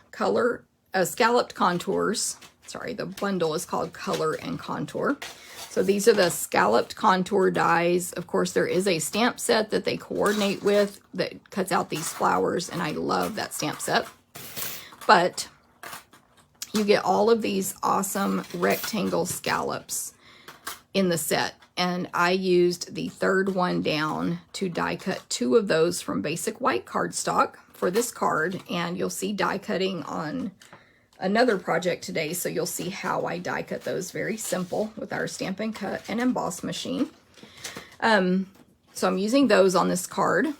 Scalloped Contours. Sorry, the bundle is called Color and Contour. So these are the scalloped contour dies. Of course, there is a stamp set that they coordinate with that cuts out these flowers, and I love that stamp set. But you get all of these awesome rectangle scallops in the set. And I used the third one down to die cut 2 of those from basic white cardstock for this card. And you'll see die cutting on another project today, so you'll see how I die cut those. Very simple with our Stampin' Cut and Emboss machine. So I'm using those on this card.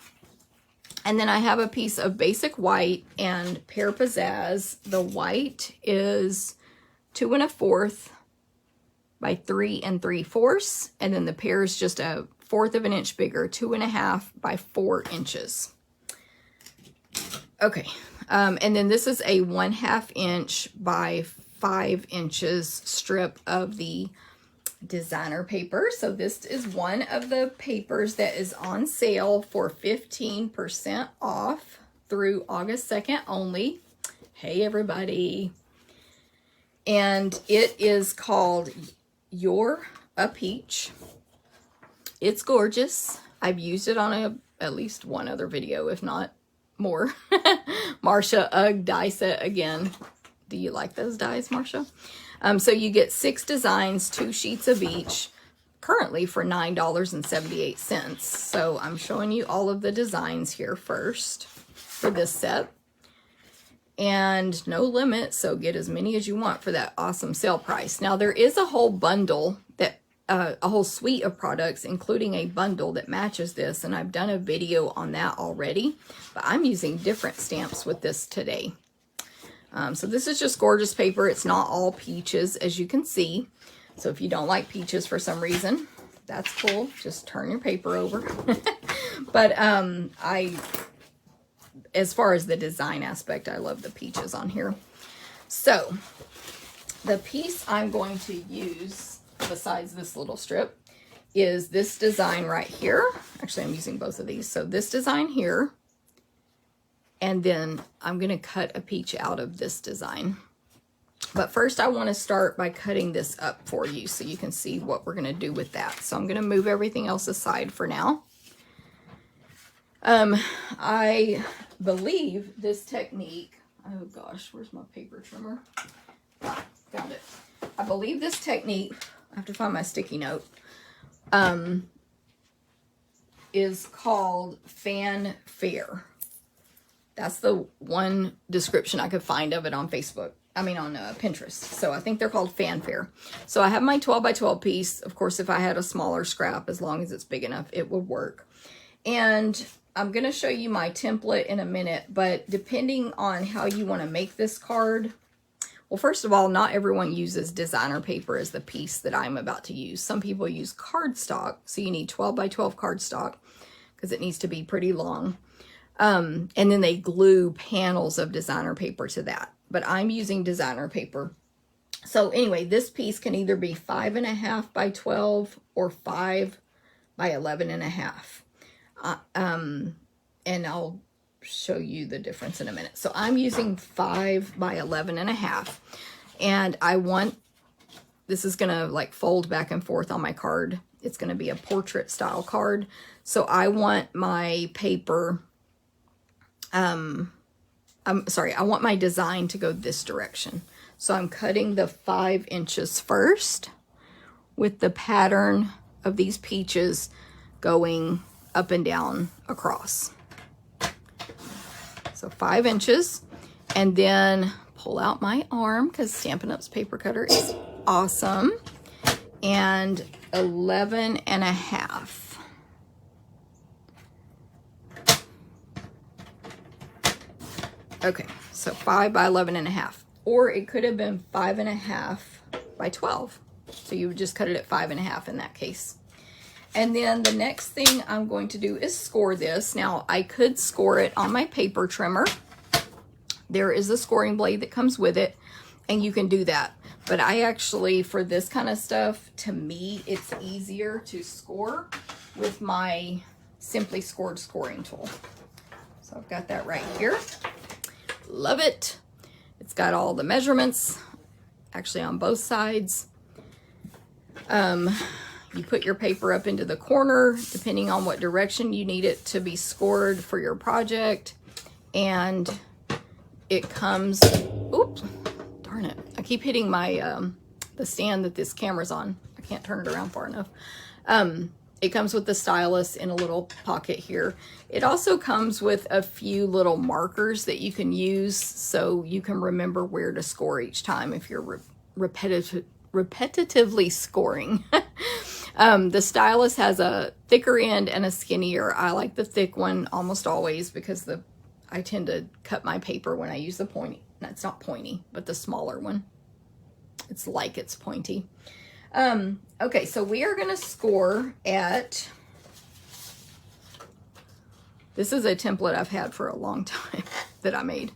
And then I have a piece of basic white and Pear Pizzazz. The white is 2 1/4 by 3 3/4, and then the pear is just a 1/4 of an inch bigger, 2 1/2 by 4 inches. Okay, and then this is a 1/2 inch by 5 inches strip of the designer paper. So this is one of the papers that is on sale for 15% off through August 2nd only. Hey everybody. And it is called You're a Peach. It's gorgeous. I've used it on at least one other video, if not more. Marsha, ugh, die set again. Do you like those dies, Marsha? So you get 6 designs, 2 sheets of each, currently for $9.78. So I'm showing you all of the designs here first for this set. And no limit, so get as many as you want for that awesome sale price. Now there is a whole bundle, that a whole suite of products, including a bundle that matches this, and I've done a video on that already, but I'm using different stamps with this today. So this is just gorgeous paper. It's not all peaches, as you can see. So if you don't like peaches for some reason, that's cool. Just turn your paper over. But as far as the design aspect, I love the peaches on here. So the piece I'm going to use, besides this little strip, is this design right here. Actually, I'm using both of these. So this design here, and then I'm going to cut a peach out of this design. But first I want to start by cutting this up for you so you can see what we're going to do with that. So I'm going to move everything else aside for now. I believe this technique, oh gosh, where's my paper trimmer? Ah, found it. I believe this technique, I have to find my sticky note, is called Fanfare. That's the one description I could find of it on Facebook. I mean on Pinterest. So I think they're called Fanfare. So I have my 12 by 12 piece. Of course, if I had a smaller scrap, as long as it's big enough, it would work. And I'm going to show you my template in a minute, but depending on how you want to make this card, well, first of all, not everyone uses designer paper as the piece that I'm about to use. Some people use cardstock, so you need 12 by 12 cardstock because it needs to be pretty long. And then they glue panels of designer paper to that. But I'm using designer paper So anyway, this piece can either be 5.5 by 12 or 5 by 11.5. And I'll show you the difference in a minute. So I'm using 5 by 11.5, and I want, this is gonna like fold back and forth on my card. It's gonna be a portrait style card. So I want my paper, I want my design to go this direction. So I'm cutting the 5 inches first with the pattern of these peaches going up and down across. So 5 inches, and then pull out my arm because Stampin' Up's paper cutter is awesome, and 11.5. Okay, so 5 by 11.5, or it could have been 5.5 by 12. So you would just cut it at 5.5 in that case. And then the next thing I'm going to do is score this. Now I could score it on my paper trimmer. There is a scoring blade that comes with it, and you can do that. But I actually, for this kind of stuff, to me, it's easier to score with my Simply Scored scoring tool. So I've got that right here. Love it. It's got all the measurements, actually on both sides. You put your paper up into the corner, depending on what direction you need it to be scored for your project. And it comes, oops, darn it. I keep hitting my, the stand that this camera's on. I can't turn it around far enough. It comes with the stylus in a little pocket here. It also comes with a few little markers that you can use so you can remember where to score each time if you're repetitively scoring. The stylus has a thicker end and a skinnier. I like the thick one almost always because I tend to cut my paper when I use the pointy. No, it's not pointy, but the smaller one. It's like it's pointy. Okay, so we are gonna score at, this is a template I've had for a long time that I made.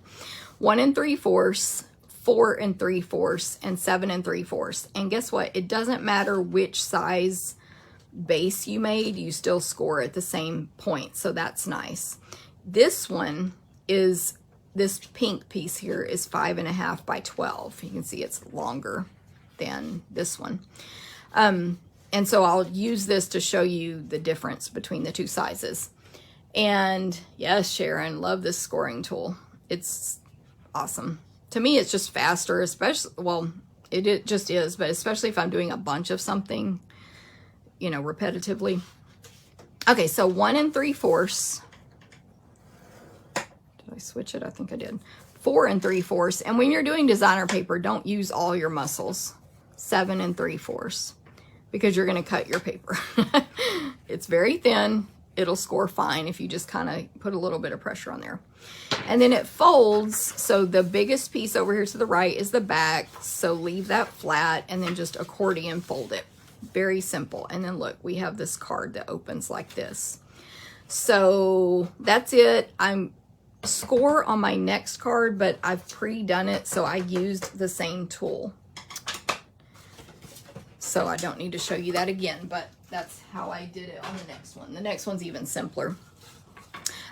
1 3/4, 4 3/4, and 7 3/4. And guess what? It doesn't matter which size base you made, you still score at the same point. So that's nice. This one is, this pink piece here is 5.5 by 12. You can see it's longer than this one. And so I'll use this to show you the difference between the two sizes. And yes, Sharon, love this scoring tool. It's awesome. To me, it's just faster, especially, well, it just is, but especially if I'm doing a bunch of something, you know, repetitively. Okay, so 1 3/4. Did I switch it? I think I did. 4 3/4. And when you're doing designer paper, don't use all your muscles. 7 3/4, because you're going to cut your paper. It's very thin. It'll score fine if you just kind of put a little bit of pressure on there. And then it folds, so the biggest piece over here to the right is the back, so leave that flat and then just accordion fold it. Very simple. And then look, we have this card that opens like this. So that's it. I'm score on my next card, but I've pre-done it, so I used the same tool. So I don't need to show you that again, but that's how I did it on the next one. The next one's even simpler.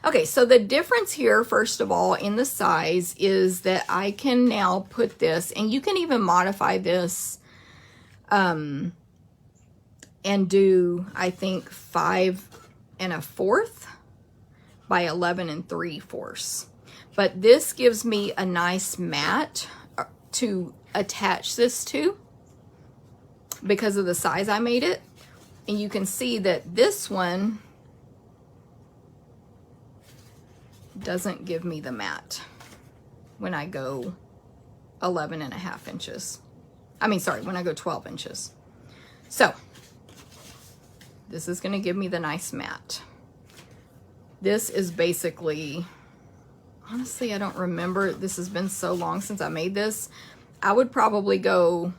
Okay, so the difference here, first of all, in the size is that I can now put this, and you can even modify this and do, I think, 5 1/4 by 11 3/4. But this gives me a nice mat to attach this to because of the size I made it. And you can see that this one doesn't give me the mat when I go 11.5 inches. I mean, sorry, when I go 12 inches. So this is going to give me the nice mat. This is basically, honestly, I don't remember. This has been so long since I made this. I would probably go,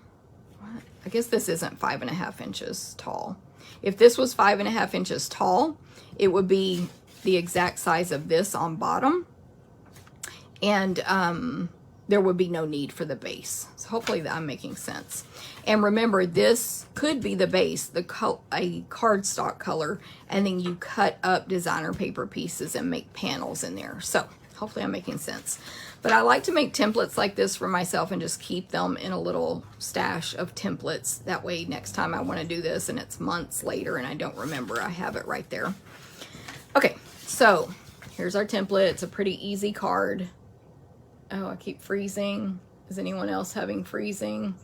I guess this isn't 5.5 inches tall. If this was 5.5 inches tall, it would be the exact size of this on bottom. And there would be no need for the base. So hopefully that I'm making sense. And remember, this could be the base, a cardstock color, and then you cut up designer paper pieces and make panels in there. So hopefully I'm making sense. But I like to make templates like this for myself and just keep them in a little stash of templates. That way next time I want to do this and it's months later and I don't remember, I have it right there. Okay, so here's our template. It's a pretty easy card. Oh, I keep freezing. Is anyone else having freezing?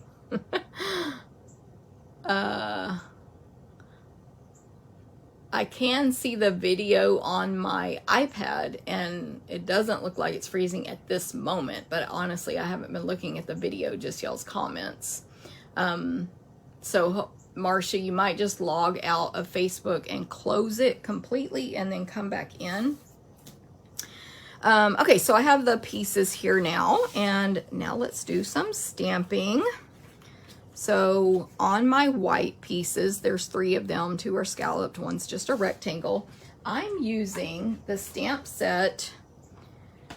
I can see the video on my iPad and it doesn't look like it's freezing at this moment, but honestly, I haven't been looking at the video, just y'all's comments. So Marcia, you might just log out of Facebook and close it completely and then come back in. Okay, so I have the pieces here now, and now let's do some stamping. So on my white pieces, there's 3 of them. 2 are scalloped, one's just a rectangle. I'm using the stamp set,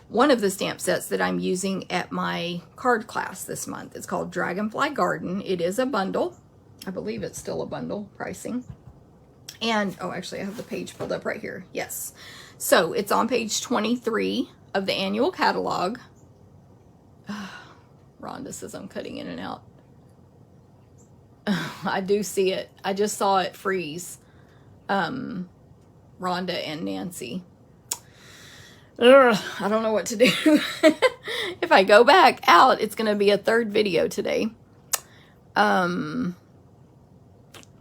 one of the stamp sets that I'm using at my card class this month. It's called Dragonfly Garden. It is a bundle. I believe it's still a bundle pricing. And, oh, actually I have the page pulled up right here. Yes. So it's on page 23 of the annual catalog. Rhonda says I'm cutting in and out. I do see it. I just saw it freeze. Rhonda and Nancy. I don't know what to do. If I go back out, it's going to be a 3rd video today. But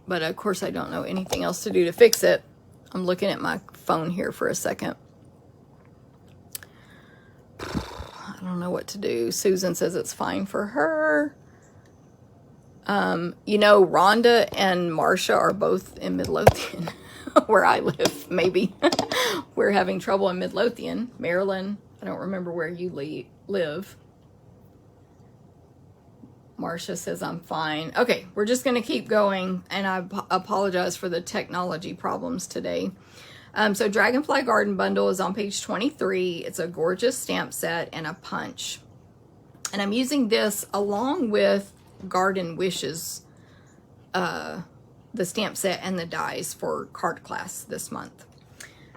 of course I don't know anything else to do to fix it. I'm looking at my phone here for a second. I don't know what to do. Susan says it's fine for her. You know, Rhonda and Marcia are both in Midlothian, where I live, maybe. We're having trouble in Midlothian. Maryland, I don't remember where you live. Marcia says I'm fine. Okay, we're just going to keep going, and I apologize for the technology problems today. So Dragonfly Garden Bundle is on page 23. It's a gorgeous stamp set and a punch. And I'm using this along with Garden Wishes, the stamp set and the dies for card class this month.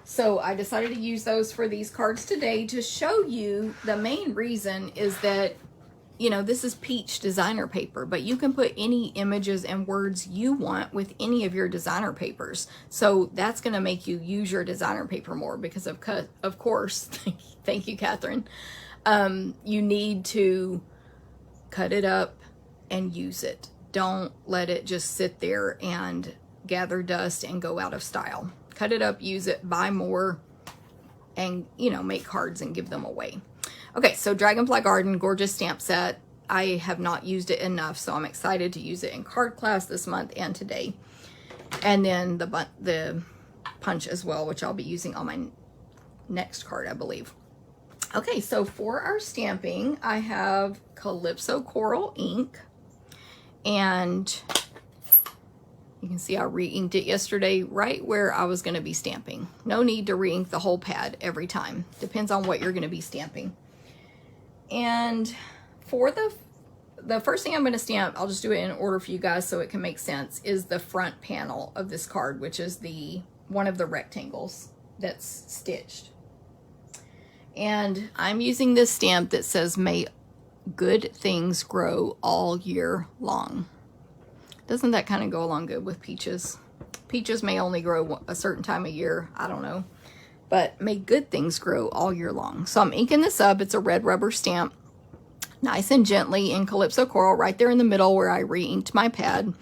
So I decided to use those for these cards today to show you the main reason is that, you know, this is peach designer paper, but you can put any images and words you want with any of your designer papers. So that's going to make you use your designer paper more because of course, thank you, Catherine. You need to cut it up and use it. Don't let it just sit there and gather dust and go out of style. Cut it up, use it, buy more, and, you know, make cards and give them away. Okay, so Dragonfly Garden, gorgeous stamp set. I have not used it enough, so I'm excited to use it in card class this month and today. And then the punch as well, which I'll be using on my next card, I believe. Okay, so for our stamping, I have Calypso Coral ink. And you can see I re-inked it yesterday right where I was going to be stamping. No need to re-ink the whole pad every time. Depends on what you're going to be stamping. And for the first thing I'm going to stamp, I'll just do it in order for you guys so it can make sense, is the front panel of this card, which is one of the rectangles that's stitched. And I'm using this stamp that says, "May good things grow all year long." Doesn't that kind of go along good with peaches? Peaches may only grow a certain time of year. I don't know. But may good things grow all year long. So I'm inking this up. It's a red rubber stamp. Nice and gently in Calypso Coral right there in the middle where I re-inked my pad.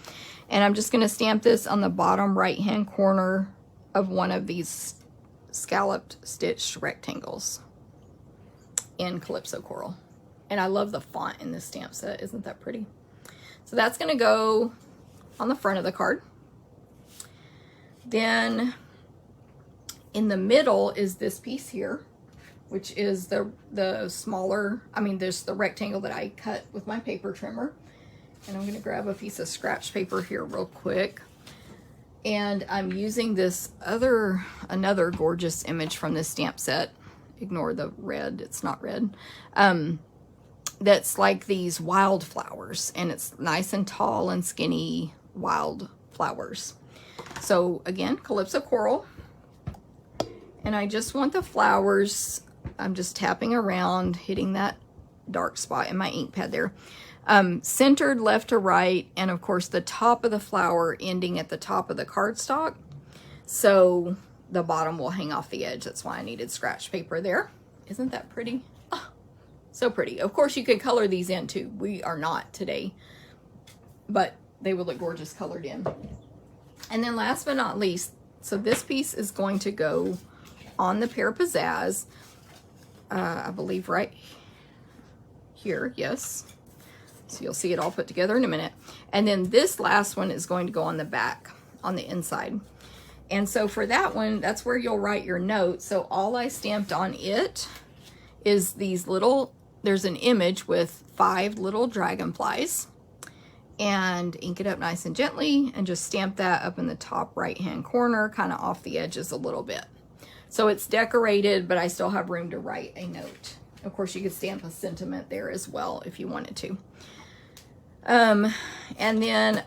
And I'm just going to stamp this on the bottom right-hand corner of one of these scalloped stitched rectangles in Calypso Coral. And I love the font in this stamp set. Isn't that pretty? So that's going to go on the front of the card. Then in the middle is this piece here, which is the smaller, there's the rectangle that I cut with my paper trimmer. And I'm going to grab a piece of scratch paper here real quick. And I'm using this another gorgeous image from this stamp set. Ignore the red, it's not red. that's like these wildflowers, and it's nice and tall and skinny wildflowers. So again, Calypso Coral, and I just want the flowers, I'm just tapping around, hitting that dark spot in my ink pad there, centered left to right, and of course the top of the flower ending at the top of the cardstock, so the bottom will hang off the edge. That's why I needed scratch paper there. Isn't that pretty? Oh, so pretty. Of course you could color these in too. We are not today, but they would look gorgeous colored in. And then last but not least, so this piece is going to go on the Pear Pizzazz, I believe right here, yes. So you'll see it all put together in a minute. And then this last one is going to go on the back, on the inside. And so for that one, that's where you'll write your note. So all I stamped on it is these little, there's an image with 5 little dragonflies, and ink it up nice and gently and just stamp that up in the top right hand corner, kind of off the edges a little bit. So it's decorated, but I still have room to write a note. Of course, you could stamp a sentiment there as well if you wanted to. And then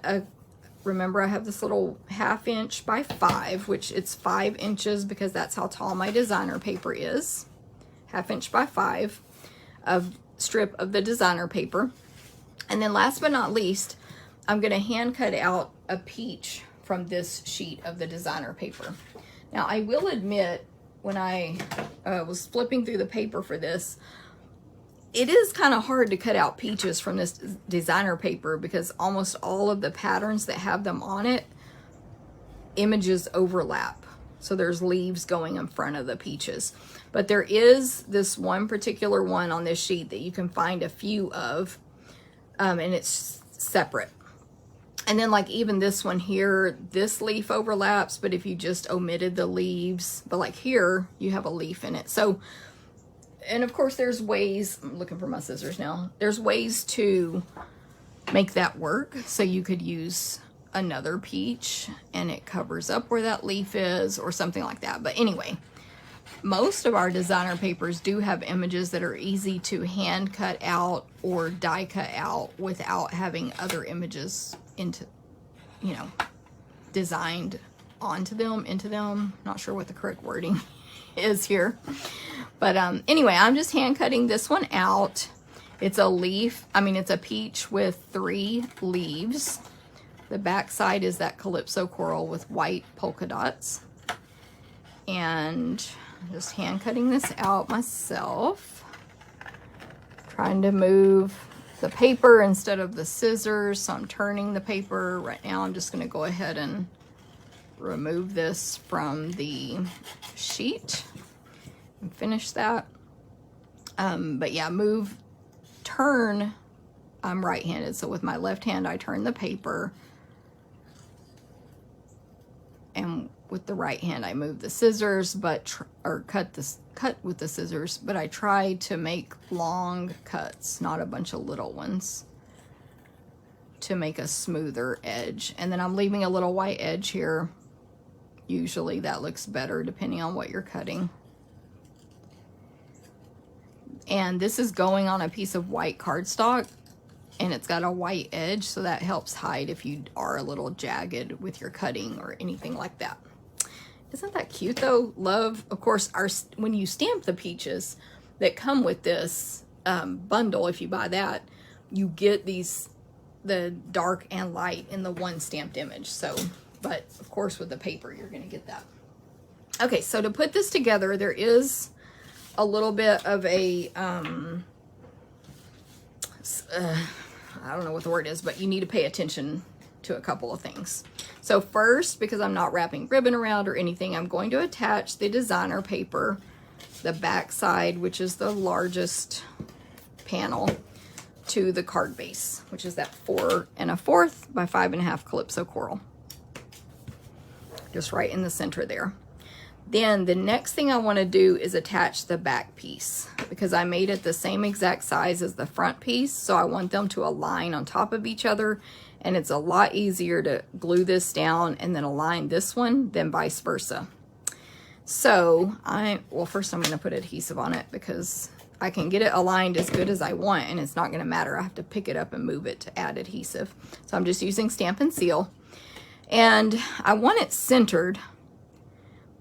remember, I have this little 1/2 inch by 5, which it's 5 inches because that's how tall my designer paper is. 1/2 inch by 5 of strip of the designer paper. And then last but not least, I'm going to hand cut out a peach from this sheet of the designer paper. Now, I will admit, when I was flipping through the paper for this, it is kind of hard to cut out peaches from this designer paper because almost all of the patterns that have them on it, images overlap. So there's leaves going in front of the peaches. But there is this one particular one on this sheet that you can find a few of, and it's separate. And then like even this one here, this leaf overlaps, but if you just omitted the leaves, but like here, you have a leaf in it. So, and of course there's ways, I'm looking for my scissors now, there's ways to make that work. So you could use another peach and it covers up where that leaf is or something like that. But anyway, most of our designer papers do have images that are easy to hand cut out or die cut out without having other images into, you know, designed onto them, into them. Not sure what the correct wording is here. But anyway, I'm just hand cutting this one out. It's a leaf, it's a peach with 3 leaves. The back side is that Calypso Coral with white polka dots. And I'm just hand cutting this out myself. Trying to move the paper instead of the scissors, so I'm turning the paper. Right now I'm just going to go ahead and remove this from the sheet and finish that. But yeah, turn, I'm right-handed, so with my left hand I turn the paper, and with the right hand I move the scissors, cut with the scissors, but I try to make long cuts, not a bunch of little ones, to make a smoother edge. And then I'm leaving a little white edge here. Usually that looks better depending on what you're cutting. And this is going on a piece of white cardstock, and it's got a white edge, so that helps hide if you are a little jagged with your cutting or anything like that. Isn't that cute though? Love, of course, when you stamp the peaches that come with this bundle, if you buy that, you get the dark and light in the one stamped image. So, but of course with the paper, you're gonna get that. Okay, so to put this together, there is a little bit of a, I don't know what the word is, but you need to pay attention to a couple of things. So first, because I'm not wrapping ribbon around or anything, I'm going to attach the designer paper, the back side, which is the largest panel, to the card base, which is that 4 1/4 by 5 1/2 Calypso Coral. Just right in the center there. Then the next thing I want to do is attach the back piece, because I made it the same exact size as the front piece, so I want them to align on top of each other, and it's a lot easier to glue this down and then align this one than vice versa. So well, first I'm going to put adhesive on it because I can get it aligned as good as I want, and it's not going to matter. I have to pick it up and move it to add adhesive. So I'm just using Stampin' Seal. And I want it centered,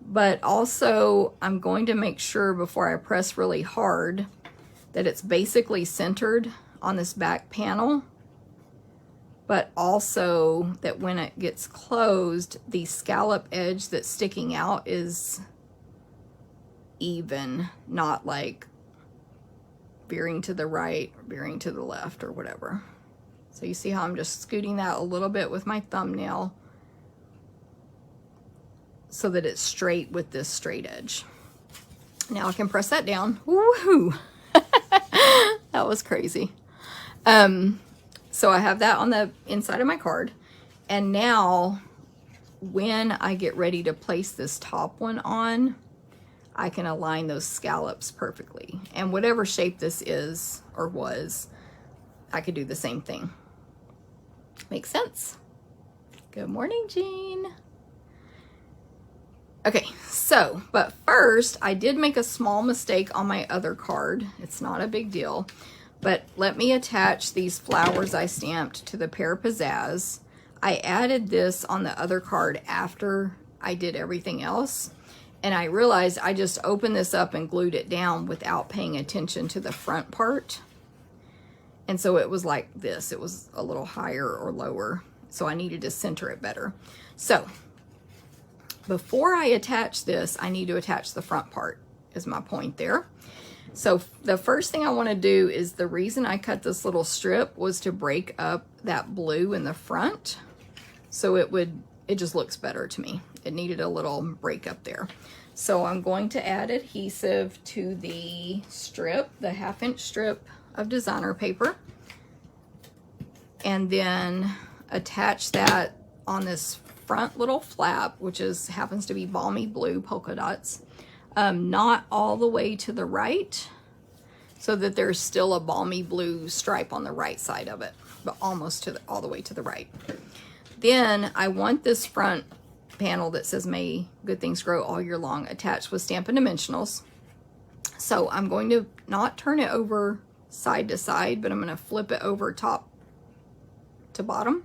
but also I'm going to make sure before I press really hard that it's basically centered on this back panel, but also that when it gets closed, the scallop edge that's sticking out is even, not like veering to the right, or veering to the left, or whatever. So you see how I'm just scooting that a little bit with my thumbnail so that it's straight with this straight edge. Now I can press that down. Woohoo! That was crazy. So I have that on the inside of my card. And now when I get ready to place this top one on, I can align those scallops perfectly. And whatever shape this is or was, I could do the same thing. Makes sense? Good morning, Jean. Okay, so, but first, I did make a small mistake on my other card. It's not a big deal, but let me attach these flowers I stamped to the Pear Pizzazz. I added this on the other card after I did everything else, and I realized I just opened this up and glued it down without paying attention to the front part. And so it was like this. It was a little higher or lower, so I needed to center it better. So before I attach this, I need to attach the front part, is my point there. So the first thing I want to do is, the reason I cut this little strip was to break up that blue in the front. So it just looks better to me. It needed a little break up there. So I'm going to add adhesive to the strip, the 1/2-inch strip of designer paper, and then attach that on this front little flap, which happens to be balmy blue polka dots, not all the way to the right, so that there's still a balmy blue stripe on the right side of it, but almost all the way to the right. Then I want this front panel that says "May good things grow all year long" attached with Stampin' Dimensionals. So I'm going to not turn it over side to side, but I'm going to flip it over top to bottom.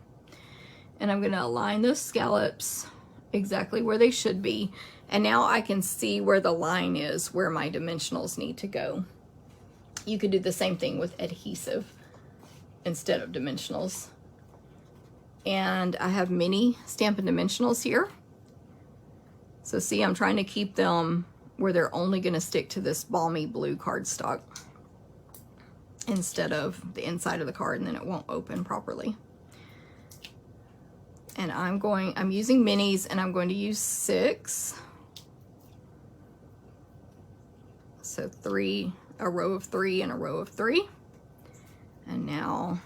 And I'm going to align those scallops exactly where they should be. And now I can see where the line is, where my dimensionals need to go. You could do the same thing with adhesive instead of dimensionals. And I have mini Stampin' Dimensionals here. So see, I'm trying to keep them where they're only going to stick to this balmy blue cardstock instead of the inside of the card, and then it won't open properly. And I'm using minis, and I'm going to use 6. So 3, a row of 3 and a row of 3. And now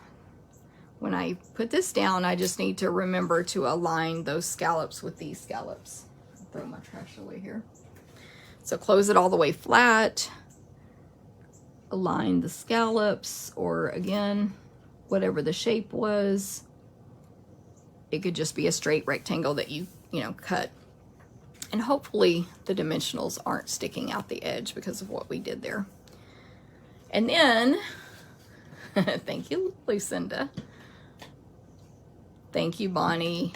when I put this down, I just need to remember to align those scallops with these scallops. I'll throw my trash away here. So close it all the way flat, align the scallops, or again, whatever the shape was. It could just be a straight rectangle that you cut. And hopefully the dimensionals aren't sticking out the edge because of what we did there. And then, thank you, Lucinda. Thank you, Bonnie.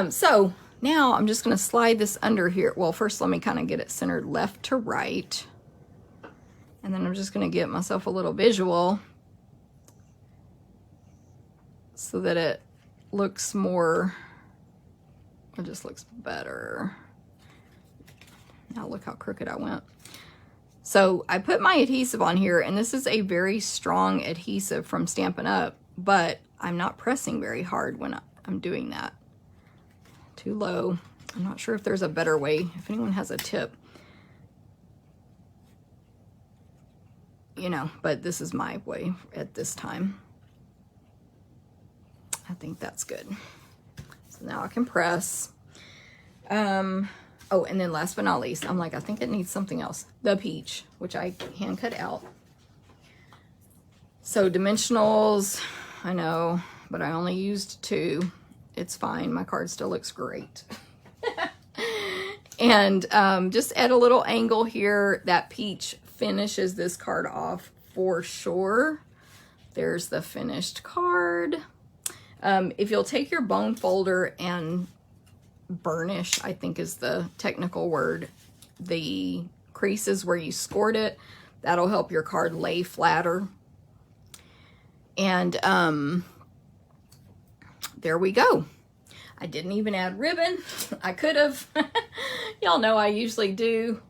So now I'm just going to slide this under here. Well, first let me kind of get it centered left to right. And then I'm just going to get myself a little visual so that it looks more, it just looks better. Now look how crooked I went. So I put my adhesive on here, and this is a very strong adhesive from Stampin' Up, but I'm not pressing very hard when I'm doing that. Too low. I'm not sure if there's a better way, if anyone has a tip. But this is my way at this time. I think that's good. So now I can press. Oh, and then last but not least, I'm like, I think it needs something else. The peach, which I hand cut out. So dimensionals, I know, but I only used 2. It's fine. My card still looks great. And just at a little angle here, that peach finishes this card off for sure. There's the finished card. If you'll take your bone folder and burnish, I think is the technical word, the creases where you scored it, that'll help your card lay flatter. And there we go. I didn't even add ribbon. I could have. Y'all know I usually do.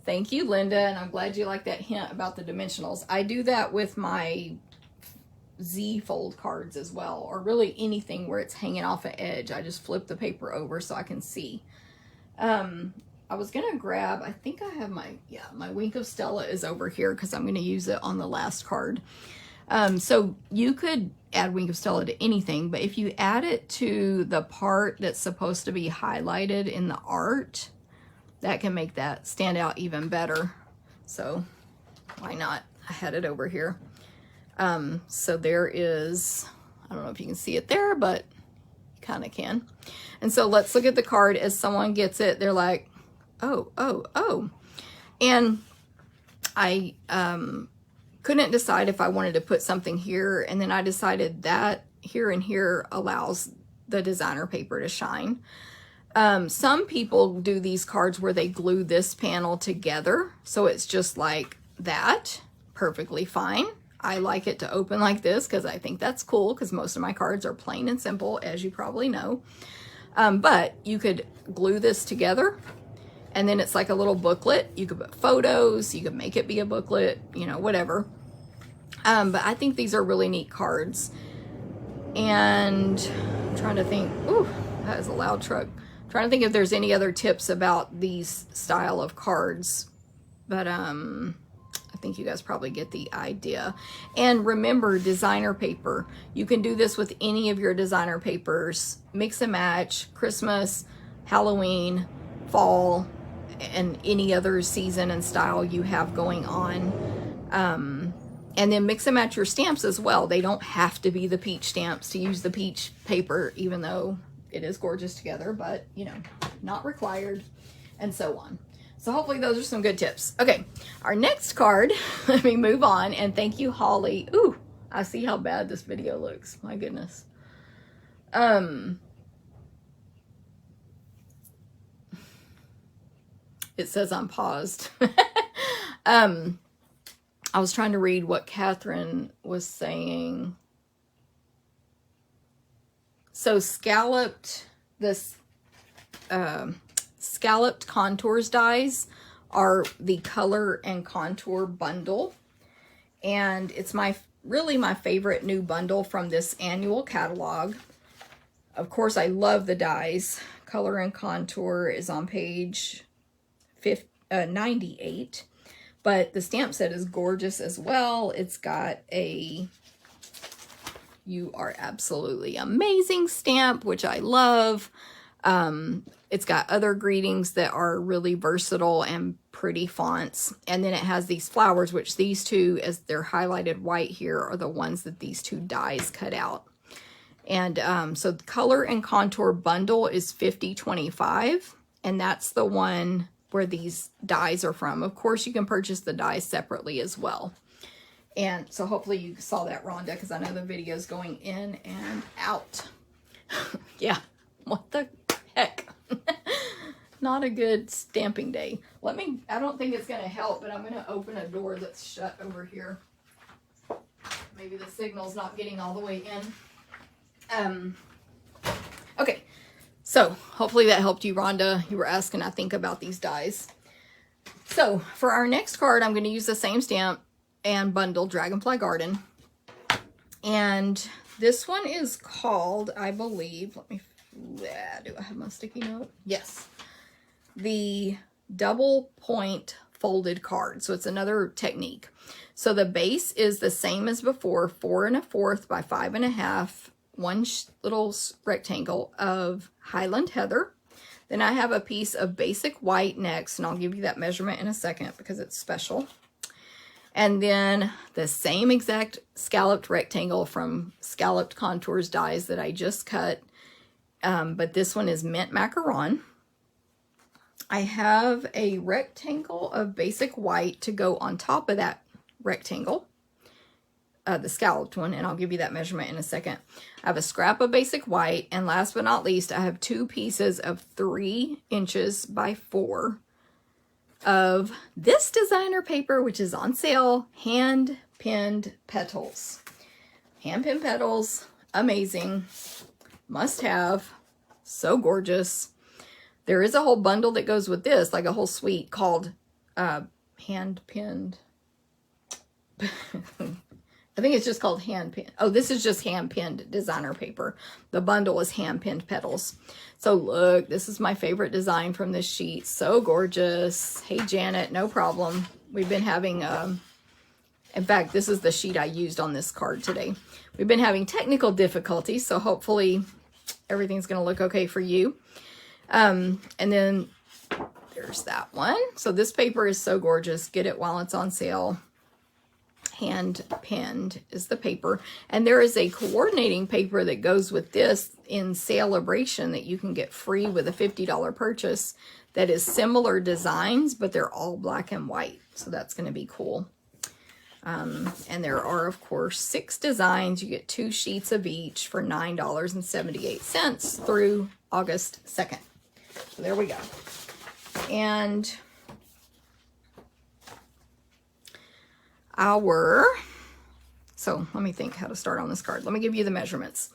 Thank you, Linda, and I'm glad you like that hint about the dimensionals. I do that with my Z fold cards as well, or really anything where it's hanging off an edge. I just flip the paper over so I can see. I was gonna grab, I think I have my Wink of Stella is over here because I'm gonna use it on the last card. So you could add Wink of Stella to anything, but if you add it to the part that's supposed to be highlighted in the art, that can make that stand out even better. So why not? I had it over here. So there is, I don't know if you can see it there, but you kind of can. And so let's look at the card as someone gets it. They're like, oh, oh, oh. And I couldn't decide if I wanted to put something here, and then I decided that here and here allows the designer paper to shine. Some people do these cards where they glue this panel together, so it's just like that. Perfectly fine. I like it to open like this because I think that's cool, because most of my cards are plain and simple, as you probably know. But you could glue this together, and then it's like a little booklet. You could put photos, you could make it be a booklet, you know, whatever. But I think these are really neat cards. And I'm trying to think, ooh, that is a loud truck. I'm trying to think if there's any other tips about these style of cards. But I think you guys probably get the idea. And remember, designer paper. You can do this with any of your designer papers. Mix and match, Christmas, Halloween, fall, and any other season and style you have going on. And then mix and match your stamps as well. They don't have to be the peach stamps to use the peach paper, even though it is gorgeous together, but you know, not required, and so on. So hopefully those are some good tips. Okay, our next card, let me move on, and thank you, Holly. Ooh, I see how bad this video looks. My goodness. It says I'm paused. I was trying to read what Catherine was saying. So scalloped contours dies are the color and contour bundle, and it's really my favorite new bundle from this annual catalog. Of course, I love the dies. Color and contour is on page 98, but the stamp set is gorgeous as well. It's got a "You Are Absolutely Amazing" stamp, which I love. It's got other greetings that are really versatile and pretty fonts. And then it has these flowers, which these two, as they're highlighted white here, are the ones that these two dies cut out. And so the color and contour bundle is $50.25, and that's the one where these dies are from. Of course, you can purchase the dies separately as well. And so hopefully you saw that, Rhonda, because I know the video is going in and out. Yeah, what the heck? Not a good stamping day. I don't think it's going to help, but I'm going to open a door that's shut over here. Maybe the signal's not getting all the way in. Okay, so hopefully that helped you, Rhonda. You were asking, I think, about these dies. So for our next card, I'm going to use the same stamp and bundle, Dragonfly Garden. And this one is called, I believe, do I have my sticky note? Yes. The double point folded card. So it's another technique. So the base is the same as before, 4 1/4 by 5 1/2, one little rectangle of Highland Heather. Then I have a piece of basic white next, and I'll give you that measurement in a second because it's special. And then the same exact scalloped rectangle from Scalloped Contours dies that I just cut. But this one is mint macaron. I have a rectangle of basic white to go on top of that rectangle, the scalloped one, and I'll give you that measurement in a second. I have a scrap of basic white, and last but not least, I have 2 pieces of 3 inches by 4 of this designer paper, which is on sale, hand-pinned petals. Hand-pinned petals, amazing, must have, so gorgeous. There is a whole bundle that goes with this, like a whole suite called hand-pinned. I think it's just called hand-pinned. Oh, this is just hand-pinned designer paper. The bundle is hand-pinned petals. So look, this is my favorite design from this sheet. So gorgeous. Hey, Janet, no problem. We've been having, in fact, this is the sheet I used on this card today. We've been having technical difficulties, so hopefully everything's going to look okay for you. And then there's that one. So this paper is so gorgeous. Get it while it's on sale. Hand pinned is the paper. And there is a coordinating paper that goes with this in Celebration that you can get free with a $50 purchase that is similar designs, but they're all black and white. So that's going to be cool. And there are, of course, 6 designs. You get 2 sheets of each for $9.78 through August 2nd. So there we go. And so let me think how to start on this card. Let me give you the measurements.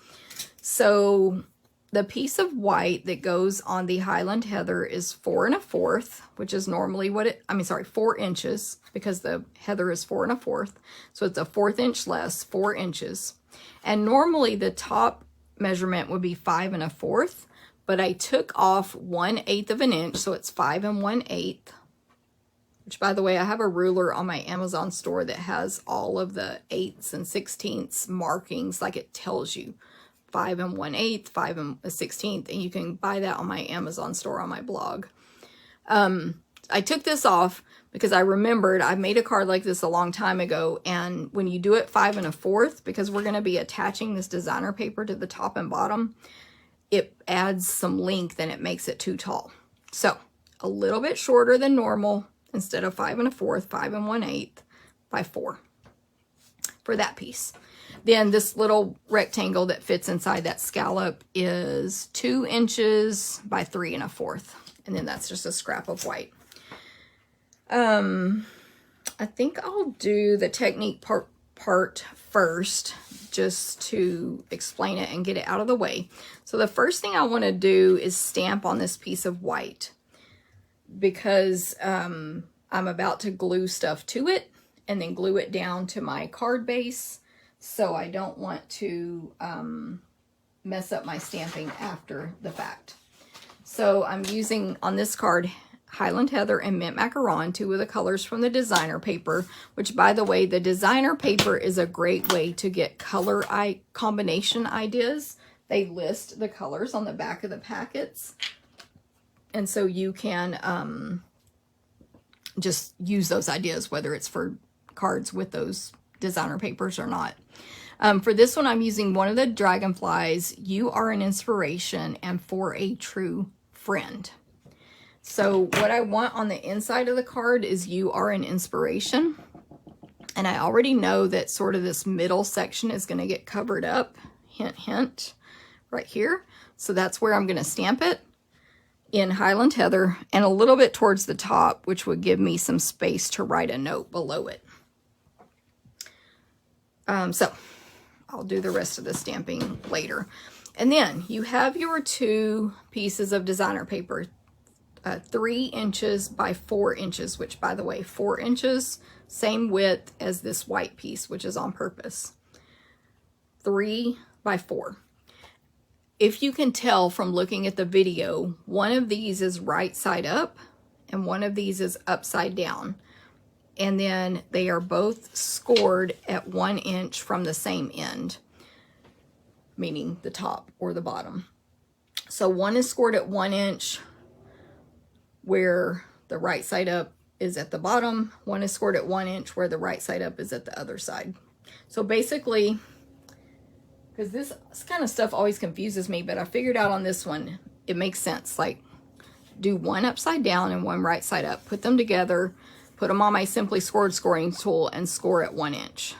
So the piece of white that goes on the Highland Heather is 4 1/4, which is normally what 4 inches, because the heather is 4 1/4. So it's a 1/4 inch less, 4 inches. And normally the top measurement would be 5 1/4. But I took off 1/8 of an inch, so it's 5 1/8, which, by the way, I have a ruler on my Amazon store that has all of the 8ths and 16ths markings, like it tells you 5 1/8, 5 1/16, and you can buy that on my Amazon store on my blog. I took this off because I remembered I made a card like this a long time ago, and when you do it 5 1/4, because we're going to be attaching this designer paper to the top and bottom, it adds some length and it makes it too tall. So a little bit shorter than normal, instead of 5 1/4, 5 1/8 by 4 for that piece. Then this little rectangle that fits inside that scallop is 2 inches by 3 1/4. And then that's just a scrap of white. I think I'll do the technique part first, just to explain it and get it out of the way. So the first thing I want to do is stamp on this piece of white, because I'm about to glue stuff to it and then glue it down to my card base. So I don't want to mess up my stamping after the fact. So I'm using on this card Highland Heather and Mint Macaron, 2 of the colors from the designer paper, which, by the way, the designer paper is a great way to get color combination ideas. They list the colors on the back of the packets, and so you can just use those ideas, whether it's for cards with those designer papers or not. For this one, I'm using one of the dragonflies, You Are an Inspiration, and For a True Friend. So what I want on the inside of the card is You Are an Inspiration. And I already know that sort of this middle section is going to get covered up, hint, hint, right here. So that's where I'm going to stamp it in Highland Heather, and a little bit towards the top, which would give me some space to write a note below it. So I'll do the rest of the stamping later. And then you have your 2 pieces of designer paper, 3 inches by 4 inches, which, by the way, 4 inches, same width as this white piece, which is on purpose. 3 by 4. If you can tell from looking at the video, one of these is right side up and one of these is upside down. And then they are both scored at 1 inch from the same end, meaning the top or the bottom. So one is scored at 1 inch where the right side up is at the bottom. One is scored at 1 inch where the right side up is at the other side. So basically, because this kind of stuff always confuses me, but I figured out on this one, it makes sense. Like, do one upside down and one right side up. Put them together, put them on my Simply Scored scoring tool, and score at 1 inch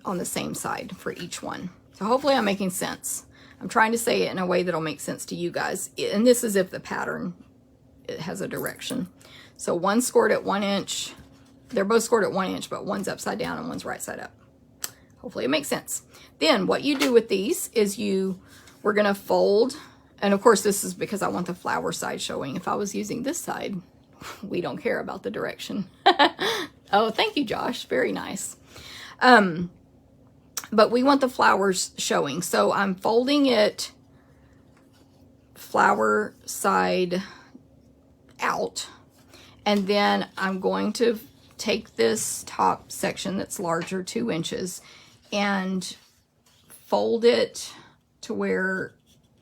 on the same side for each one. So hopefully I'm making sense. I'm trying to say it in a way that'll make sense to you guys. And this is if the pattern, it has a direction. So one scored at 1 inch. They're both scored at 1 inch, but one's upside down and one's right side up. Hopefully it makes sense. Then what you do with these is we're gonna fold, and of course this is because I want the flower side showing. If I was using this side, we don't care about the direction. Oh, thank you, Josh. Very nice. But we want the flowers showing. So I'm folding it flower side out. And then I'm going to take this top section that's larger, 2 inches, and fold it to where,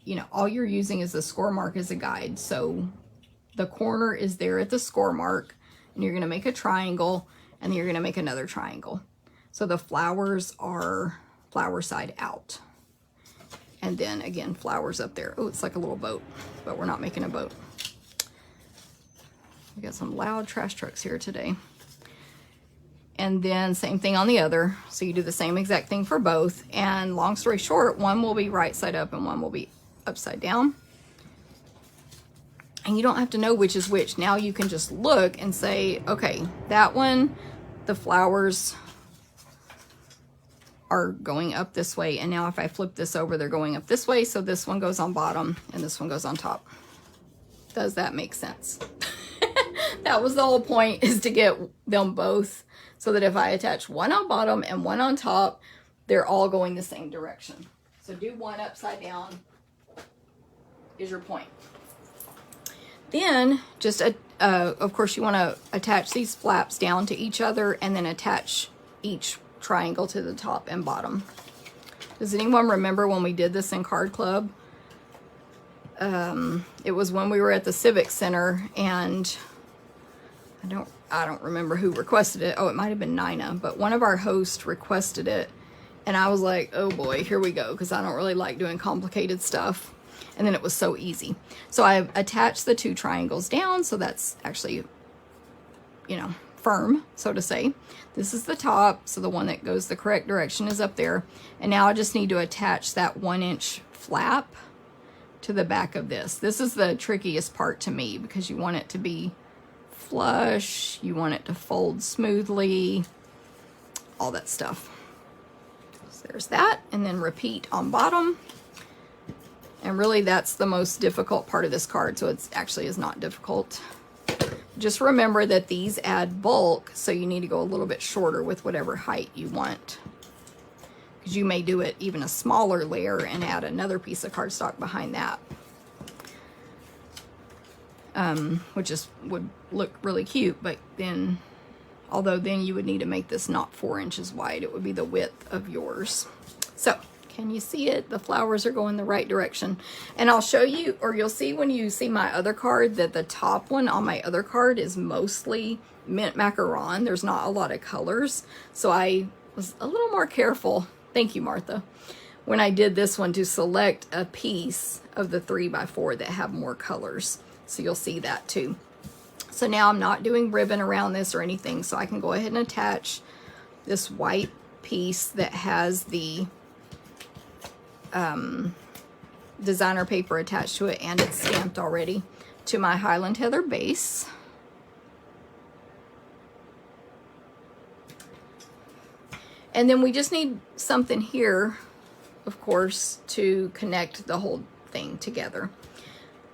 you know, all you're using is the score mark as a guide. So the corner is there at the score mark, and you're going to make a triangle, and then you're going to make another triangle. So the flowers are flower side out. And then again, flowers up there. Oh, it's like a little boat, but we're not making a boat. We got some loud trash trucks here today. And then same thing on the other. So you do the same exact thing for both. And long story short, one will be right side up and one will be upside down. And you don't have to know which is which. Now you can just look and say, okay, that one, the flowers are going up this way. And now if I flip this over, they're going up this way. So this one goes on bottom and this one goes on top. Does that make sense? That was the whole point, is to get them both so that if I attach one on bottom and one on top, they're all going the same direction. So do one upside down is your point. Then just, of course, you want to attach these flaps down to each other and then attach each triangle to the top and bottom. Does anyone remember when we did this in Card Club? It was when we were at the Civic Center, and I don't remember who requested it. Oh, it might have been Nina, but one of our hosts requested it, and I was like, oh boy, here we go, because I don't really like doing complicated stuff. And then it was so easy. So I attached the 2 triangles down, so that's actually, you know, firm, so to say. This is the top, so the one that goes the correct direction is up there. And now I just need to attach that 1 inch flap to the back of this. This is the trickiest part to me, because you want it to be flush, you want it to fold smoothly, all that stuff. So there's that, and then repeat on bottom. And really that's the most difficult part of this card, so it actually is not difficult. Just remember that these add bulk, so you need to go a little bit shorter with whatever height you want, because you may do it even a smaller layer and add another piece of cardstock behind that, which would look really cute. But then, although then you would need to make this not 4 inches wide, it would be the width of yours. So can you see it? The flowers are going the right direction. And I'll show you, or you'll see when you see my other card, that the top one on my other card is mostly mint macaron. There's not a lot of colors. So I was a little more careful. Thank you, Martha. When I did this one, to select a piece of the 3x4 that have more colors. So you'll see that too. So now I'm not doing ribbon around this or anything. So I can go ahead and attach this white piece that has the designer paper attached to it, and it's stamped already, to my Highland Heather base. And then we just need something here, of course, to connect the whole thing together.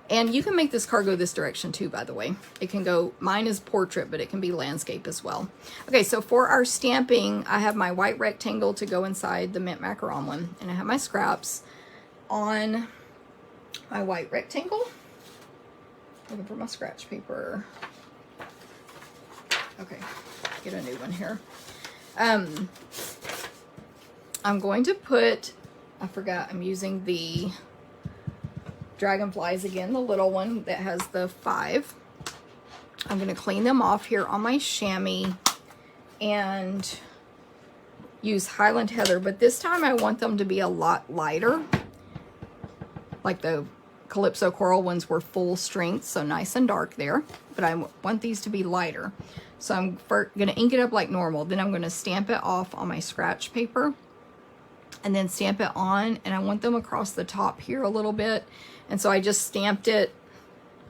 And you can make this card go this direction too, by the way. It can go, mine is portrait, but it can be landscape as well. Okay, so for our stamping, I have my white rectangle to go inside the mint macaron one, and I have my scraps on my white rectangle. Looking for my scratch paper. Okay, get a new one here. I'm going to put, I forgot, I'm using the dragonflies again, the little one that has the 5. I'm going to clean them off here on my chamois and use Highland Heather, but this time I want them to be a lot lighter, like the Calypso Coral ones were full strength, so nice and dark there. But I want these to be lighter. So I'm going to ink it up like normal. Then I'm going to stamp it off on my scratch paper. And then stamp it on. And I want them across the top here a little bit. And so I just stamped it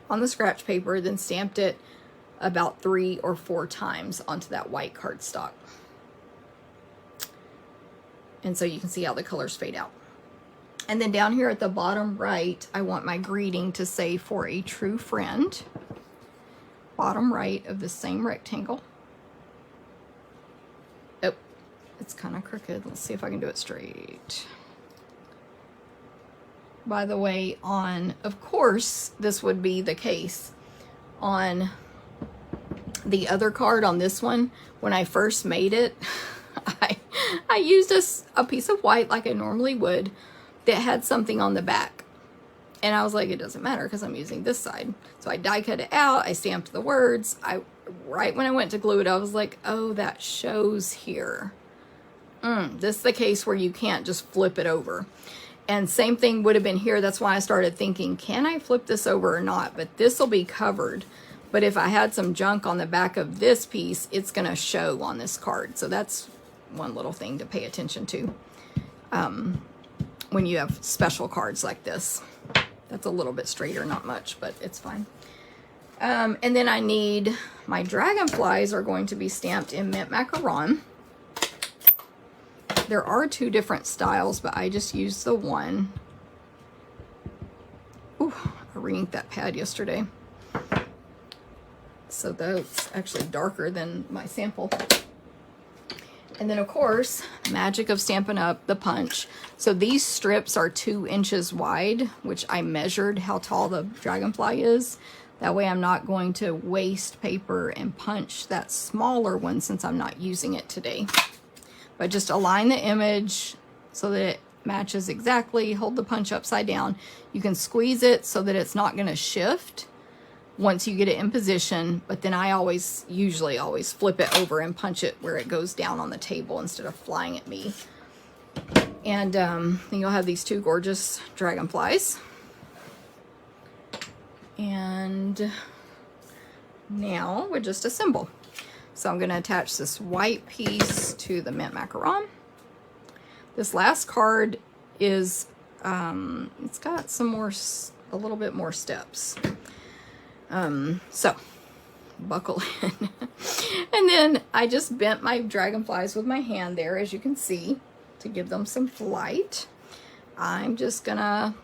on the scratch paper, then stamped it about 3 or 4 times onto that white cardstock. And so you can see how the colors fade out. And then down here at the bottom right, I want my greeting to say, "For a true friend." Bottom right of the same rectangle. Oh, it's kind of crooked. Let's see if I can do it straight. By the way, of course, this would be the case on the other card. On this one, when I first made it, I used a piece of white like I normally would that had something on the back. And I was like, it doesn't matter because I'm using this side. So I die cut it out. I stamped the words. Right when I went to glue it, I was like, oh, that shows here. This is the case where you can't just flip it over. And same thing would have been here. That's why I started thinking, can I flip this over or not? But this will be covered. But if I had some junk on the back of this piece, it's going to show on this card. So that's one little thing to pay attention to when you have special cards like this. That's a little bit straighter, not much, but it's fine. And then I need, my dragonflies are going to be stamped in mint macaron. There are 2 different styles, but I just used the one. Ooh, I re-inked that pad yesterday. So that's actually darker than my sample. And then, of course, magic of Stampin' Up, the punch. So these strips are 2 inches wide, which I measured how tall the dragonfly is. That way I'm not going to waste paper and punch that smaller one since I'm not using it today. But just align the image so that it matches exactly. Hold the punch upside down. You can squeeze it so that it's not going to shift once you get it in position, but then I usually always flip it over and punch it where it goes down on the table instead of flying at me. And then you'll have these 2 gorgeous dragonflies. And now we're just assemble. So I'm going to attach this white piece to the mint macaron. This last card is, it's got a little bit more steps. So buckle in. And then I just bent my dragonflies with my hand there, as you can see, to give them some flight. I'm just gonna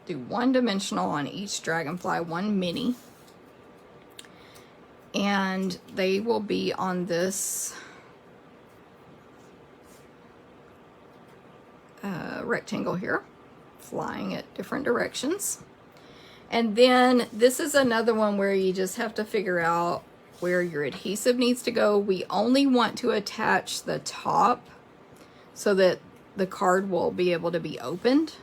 do 1 dimensional on each dragonfly, 1 mini. And they will be on this rectangle here, flying at different directions. And then this is another one where you just have to figure out where your adhesive needs to go. We only want to attach the top so that the card will be able to be opened.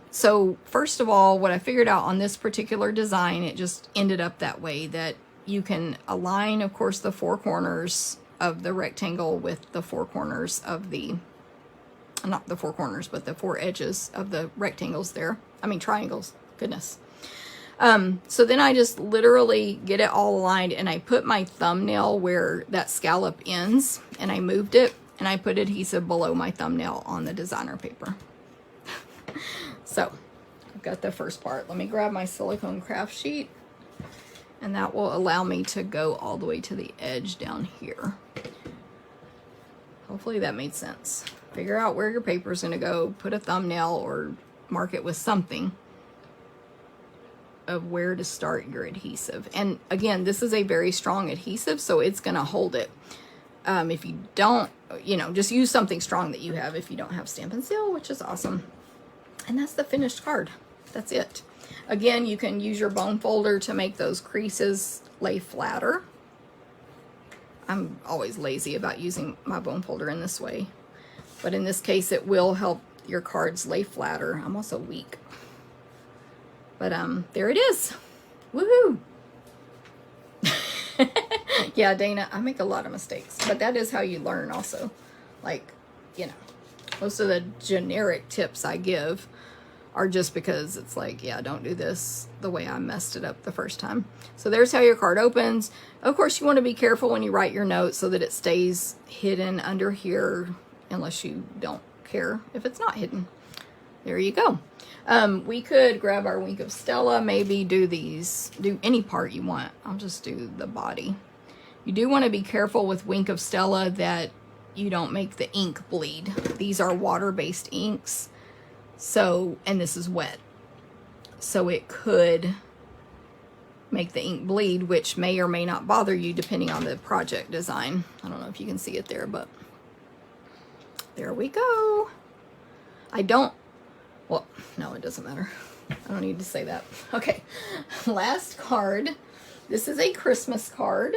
So first of all, what I figured out on this particular design, it just ended up that way, that you can align, of course, the 4 corners of the rectangle with the 4 corners of the, not the 4 corners, but the 4 edges of the rectangles there. I mean, triangles, goodness. So then I just literally get it all aligned, and I put my thumbnail where that scallop ends, and I moved it, and I put adhesive below my thumbnail on the designer paper. So I've got the first part. Let me grab my silicone craft sheet, and that will allow me to go all the way to the edge down here. Hopefully that made sense. Figure out where your paper is going to go, put a thumbnail or mark it with something of where to start your adhesive. And again, this is a very strong adhesive, so it's going to hold it. If you don't, just use something strong that you have if you don't have Stampin' Seal, which is awesome. And that's the finished card. That's it. Again, you can use your bone folder to make those creases lay flatter. I'm always lazy about using my bone folder in this way, but in this case it will help your cards lay flatter. I'm also weak, but there it is. Woohoo! Yeah, Dana, I make a lot of mistakes, but that is how you learn also. Like, most of the generic tips I give are just because it's like, yeah, don't do this the way I messed it up the first time. So there's how your card opens. Of course, you want to be careful when you write your note so that it stays hidden under here, unless you don't care if it's not hidden. There you go. We could grab our Wink of Stella, maybe do any part you want. I'll just do the body. You do want to be careful with Wink of Stella that you don't make the ink bleed. These are water-based inks. So, and this is wet. So it could make the ink bleed, which may or may not bother you depending on the project design. I don't know if you can see it there, but there we go. Well, no, it doesn't matter. I don't need to say that. Okay, last card. This is a Christmas card.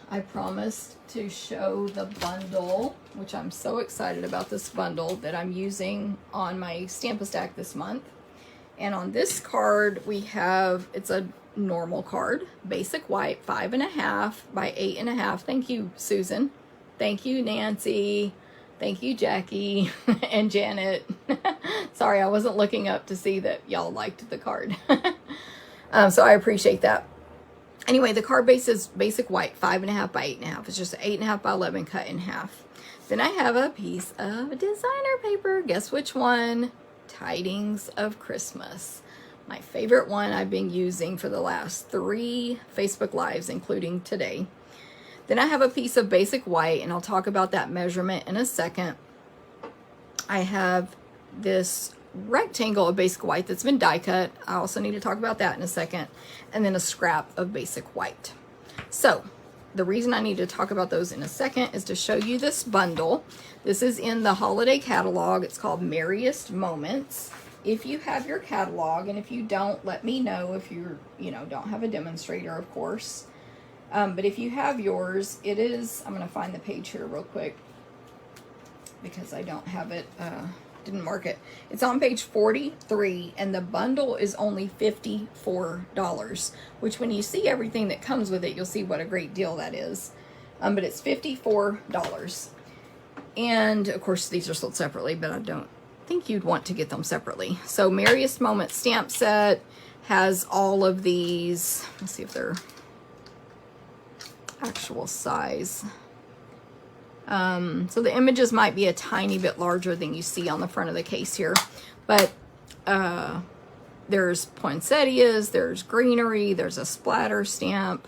I promised to show the bundle, which I'm so excited about this bundle that I'm using on my Stamp-A-Stack this month. And on this card, we have, it's a normal card, basic white, 5.5 by 8.5. Thank you, Susan. Thank you, Nancy. Thank you, Jackie and Janet. Sorry, I wasn't looking up to see that y'all liked the card. So I appreciate that. Anyway, the card base is basic white, 5.5 by 8.5. It's just 8.5 by 11 cut in half. Then I have a piece of designer paper. Guess which one? Tidings of Christmas. My favorite one I've been using for the last 3 Facebook Lives, including today. Then I have a piece of basic white, and I'll talk about that measurement in a second. I have this rectangle of basic white that's been die cut. I also need to talk about that in a second. And then a scrap of basic white. So the reason I need to talk about those in a second is to show you this bundle. This is in the holiday catalog. It's called Merriest Moments. If you have your catalog, and if you don't, let me know if you don't have a demonstrator, of course. But if you have yours, it is, I'm going to find the page here real quick because I don't have it, didn't mark it. It's on page 43, and the bundle is only $54, which when you see everything that comes with it, you'll see what a great deal that is. But it's $54. And of course, these are sold separately, but I don't think you'd want to get them separately. So Merriest Moments stamp set has all of these. Let's see if they're actual size. So the images might be a tiny bit larger than you see on the front of the case here, but there's poinsettias, there's greenery, there's a splatter stamp,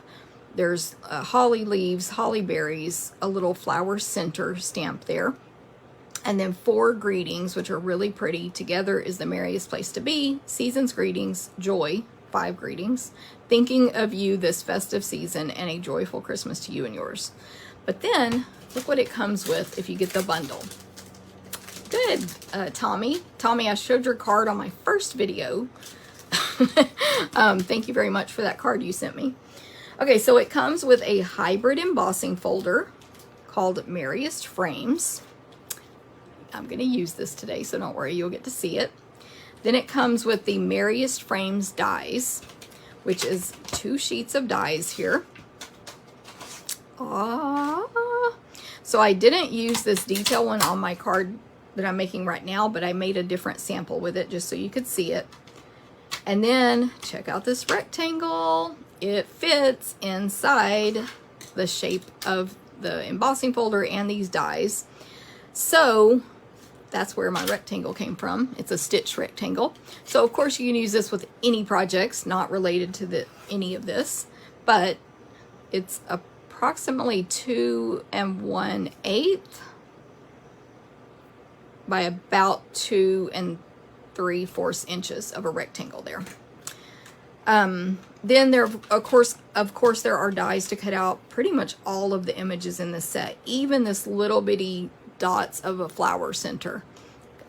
there's holly leaves, holly berries, a little flower center stamp there, and then 4 greetings, which are really pretty. Together is the merriest place to be, season's greetings, joy, 5 greetings, thinking of you this festive season, and a joyful Christmas to you and yours. But then look what it comes with if you get the bundle. Good, Tommy. Tommy, I showed your card on my first video. Thank you very much for that card you sent me. Okay, so it comes with a hybrid embossing folder called Merriest Frames. I'm going to use this today, so don't worry, you'll get to see it. Then it comes with the Merriest Frames dies, which is 2 sheets of dies here. So I didn't use this detail one on my card that I'm making right now, but I made a different sample with it just so you could see it. And then check out this rectangle. It fits inside the shape of the embossing folder and these dies. So that's where my rectangle came from. It's a stitch rectangle. So of course you can use this with any projects not related to any of this, but it's approximately 2 1/8 by about 2 3/4 inches of a rectangle there. Then there, of course, there are dies to cut out pretty much all of the images in this set, even this little bitty dots of a flower center.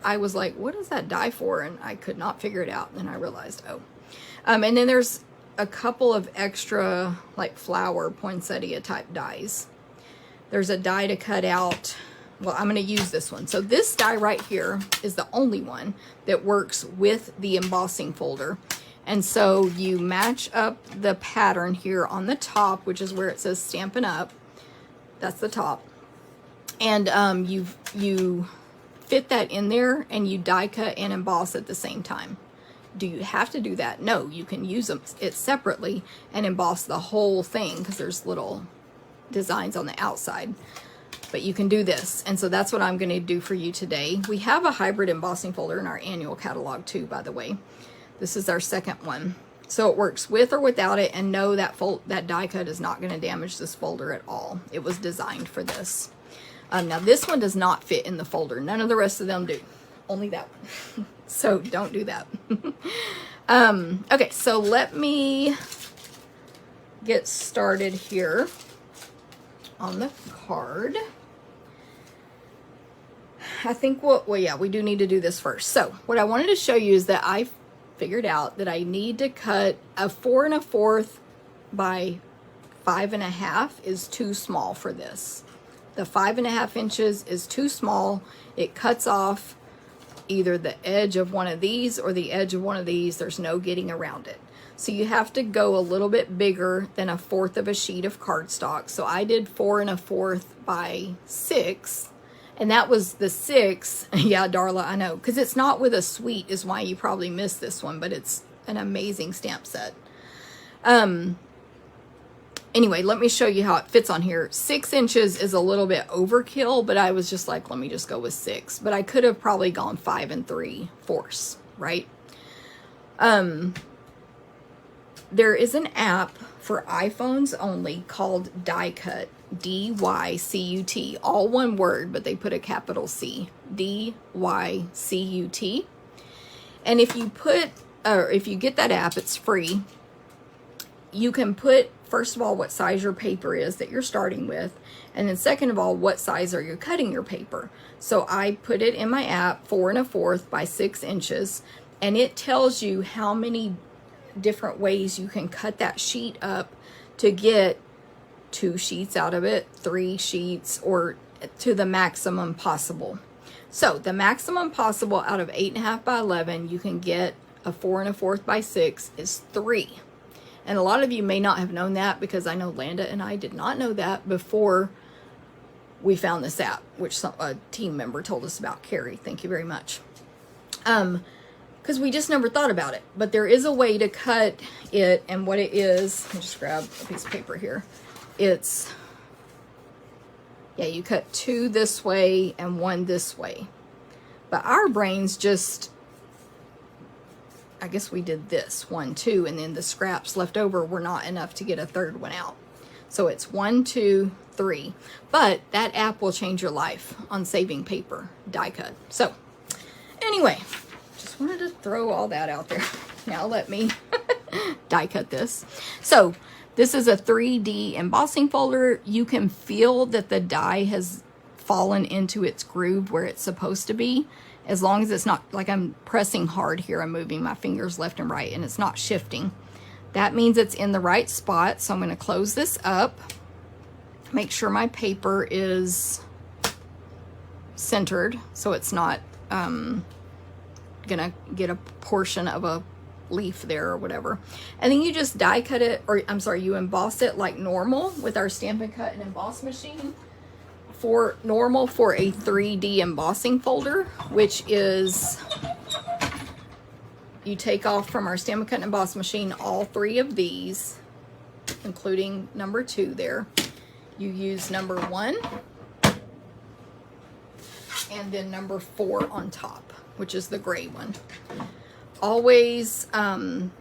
I was like, what is that die for? And I could not figure it out. And then I realized, oh. And then there's a couple of extra like flower poinsettia type dies. There's a die to cut out. Well, I'm going to use this one. So this die right here is the only one that works with the embossing folder. And so you match up the pattern here on the top, which is where it says Stampin' Up. That's the top. And you fit that in there and you die cut and emboss at the same time. Do you have to do that? No, you can use it separately and emboss the whole thing because there's little designs on the outside. But you can do this. And so that's what I'm going to do for you today. We have a hybrid embossing folder in our annual catalog too, by the way. This is our second one. So it works with or without it, and no, that die cut is not going to damage this folder at all. It was designed for this. Now this one does not fit in the folder. None of the rest of them do. Only that one. So don't do that. Okay, so let me get started here on the card. I think we do need to do this first. So what I wanted to show you is that I figured out that I need to cut a 4 1/4 by 5 1/2 is too small for this. The 5 1/2 inches is too small. It cuts off either the edge of one of these or the edge of one of these. There's no getting around it. So you have to go a little bit bigger than 1/4 of a sheet of cardstock. So I did 4 1/4 by 6. And that was the 6. Yeah, Darla, I know. Because it's not with a suite is why you probably missed this one. But it's an amazing stamp set. Anyway, let me show you how it fits on here. 6 inches is a little bit overkill. But I was just like, let me just go with 6. But I could have probably gone 5 3/4, right? There is an app for iPhones only called Die Cut. D-Y-C-U-T, all one word, but they put a capital C. D-Y-C-U-T. And if you get that app, it's free. You can put, first of all, what size your paper is that you're starting with, and then second of all, what size are you cutting your paper. So I put it in my app, 4 1/4 by 6 inches, and it tells you how many different ways you can cut that sheet up to get 2 sheets out of it, 3 sheets, or to the maximum possible. So the maximum possible out of 8 1/2 by 11, you can get a 4 1/4 by 6 is 3. And a lot of you may not have known that because I know Landa and I did not know that before we found this app, which a team member told us about. Carrie, thank you very much. Because we just never thought about it. But there is a way to cut it, and what it is, let me just grab a piece of paper here. It's, yeah, you cut 2 this way and 1 this way. But our brains just, I guess we did this, 1, 2, and then the scraps left over were not enough to get a third one out. So it's 1, 2, 3. But that app will change your life on saving paper, die cut. So anyway, just wanted to throw all that out there. Now let me die cut this. So this is a 3D embossing folder. You can feel that the die has fallen into its groove where it's supposed to be. As long as it's not, like I'm pressing hard here, I'm moving my fingers left and right and it's not shifting. That means it's in the right spot. So I'm going to close this up. Make sure my paper is centered so it's not going to get a portion of a leaf there or whatever. And then you just die cut it, or I'm sorry, you emboss it like normal with our Stampin' Cut and Emboss machine for normal for a 3D embossing folder, which is you take off from our Stampin' Cut and Emboss machine all 3 of these, including number 2 there. You use number 1 and then number 4 on top, which is the gray one. Always have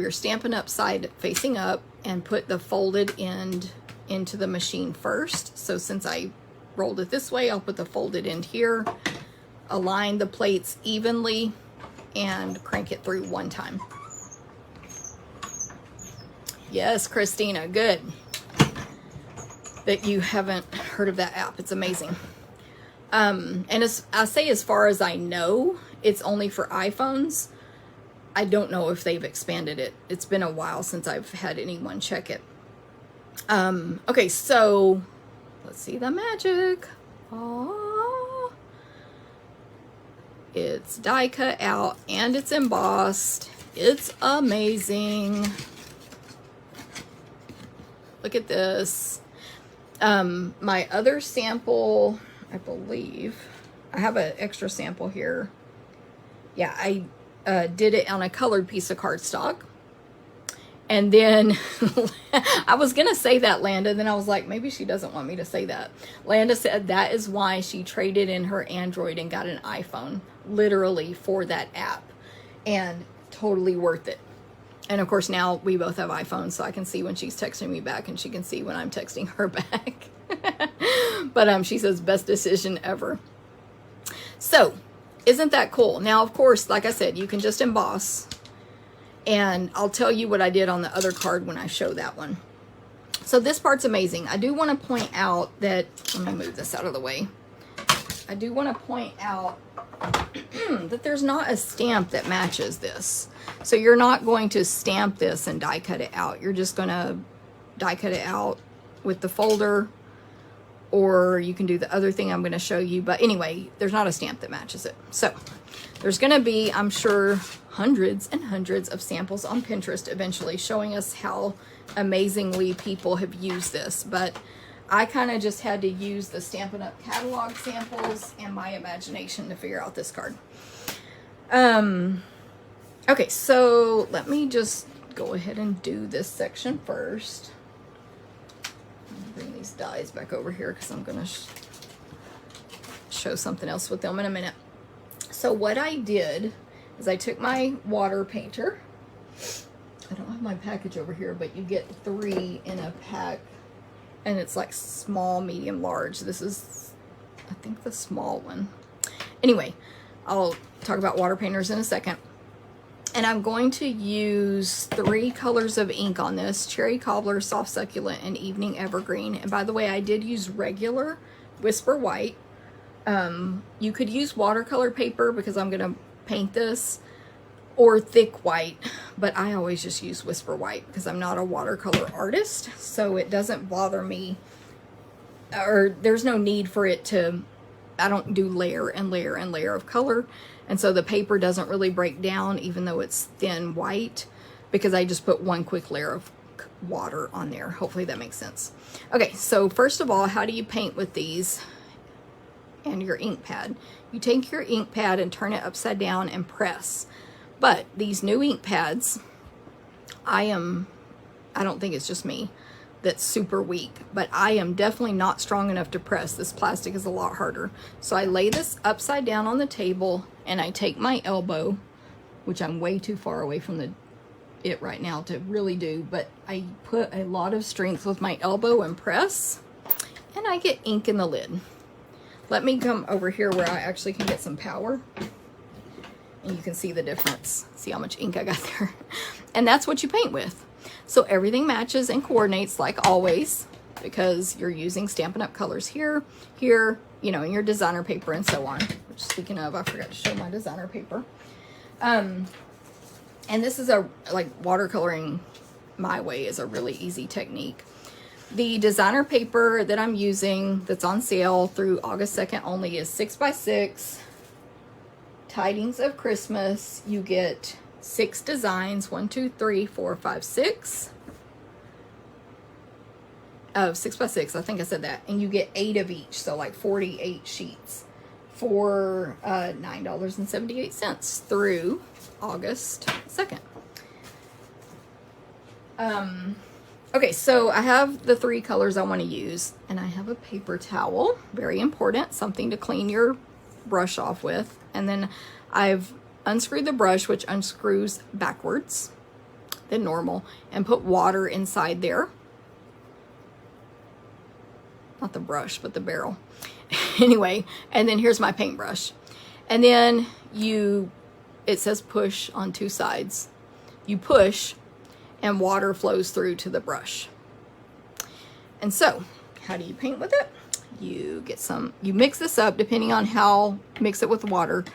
your Stampin' Up side facing up and put the folded end into the machine first. So since I rolled it this way, I'll put the folded end here, align the plates evenly, and crank it through 1 time. Yes, Christina, good that you haven't heard of that app. It's amazing. And I say as far as I know, it's only for iPhones. I don't know if they've expanded it. It's been a while since I've had anyone check it. Okay, so let's see the magic. Aww. It's die cut out and it's embossed. It's amazing. Look at this. My other sample, I believe I have an extra sample here. Yeah, I did it on a colored piece of cardstock. And then I was going to say that, Landa. Then I was like, maybe she doesn't want me to say that. Landa said that is why she traded in her Android and got an iPhone, literally for that app. And totally worth it. And of course, now we both have iPhones, so I can see when she's texting me back and she can see when I'm texting her back. But she says, best decision ever. So, isn't that cool? Now, of course, like I said, you can just emboss. And I'll tell you what I did on the other card when I show that one. So this part's amazing. I do want to point out that, let me move this out of the way. I do want to point out that there's not a stamp that matches this. So you're not going to stamp this and die cut it out. You're just going to die cut it out with the folder, or you can do the other thing I'm going to show you. But anyway, there's not a stamp that matches it. So there's going to be, I'm sure, hundreds and hundreds of samples on Pinterest eventually showing us how amazingly people have used this. But I kind of just had to use the Stampin' Up catalog samples and my imagination to figure out this card. Okay, so let me just go ahead and do this section first. Bring these dies back over here because I'm going to show something else with them in a minute. So what I did is I took my water painter. I don't have my package over here, but you get 3 in a pack. And it's like small, medium, large. This is, I think, the small one. Anyway, I'll talk about water painters in a second. And I'm going to use 3 colors of ink on this: Cherry Cobbler, Soft Succulent, and Evening Evergreen. And by the way, I did use regular Whisper White. You could use watercolor paper because I'm going to paint this, or thick white, but I always just use Whisper White because I'm not a watercolor artist, so it doesn't bother me, or there's no need for it to, I don't do layer and layer and layer of color, and so the paper doesn't really break down even though it's thin white, because I just put one quick layer of water on there. Hopefully that makes sense. Okay, so first of all, how do you paint with these and your ink pad? You take your ink pad and turn it upside down and press. But these new ink pads, I don't think it's just me that's super weak, but I am definitely not strong enough to press. This plastic is a lot harder. So I lay this upside down on the table and I take my elbow, which I'm way too far away from it right now to really do, but I put a lot of strength with my elbow and press, and I get ink in the lid. Let me come over here where I actually can get some power. And you can see the difference. See how much ink I got there. And that's what you paint with. So everything matches and coordinates like always, because you're using Stampin' Up colors here, you know, in your designer paper and so on. Which, speaking of, I forgot to show my designer paper. And this is like watercoloring my way is a really easy technique. The designer paper that I'm using that's on sale through August 2nd only is 6x6. Tidings of Christmas. You get 6 designs, 1, 2, 3, 4, 5, 6 of 6x6. I think I said that. And you get 8 of each, so like 48 sheets for $9.78 through August 2nd. Okay, so I have the 3 colors I want to use, and I have a paper towel, very important, something to clean your brush off with. And then I've unscrewed the brush, which unscrews backwards than normal, and put water inside there. Not the brush, but the barrel. Anyway, and then here's my paintbrush. And then it says push on 2 sides. You push and water flows through to the brush. And so, how do you paint with it? You mix this up depending on how, mix it with water,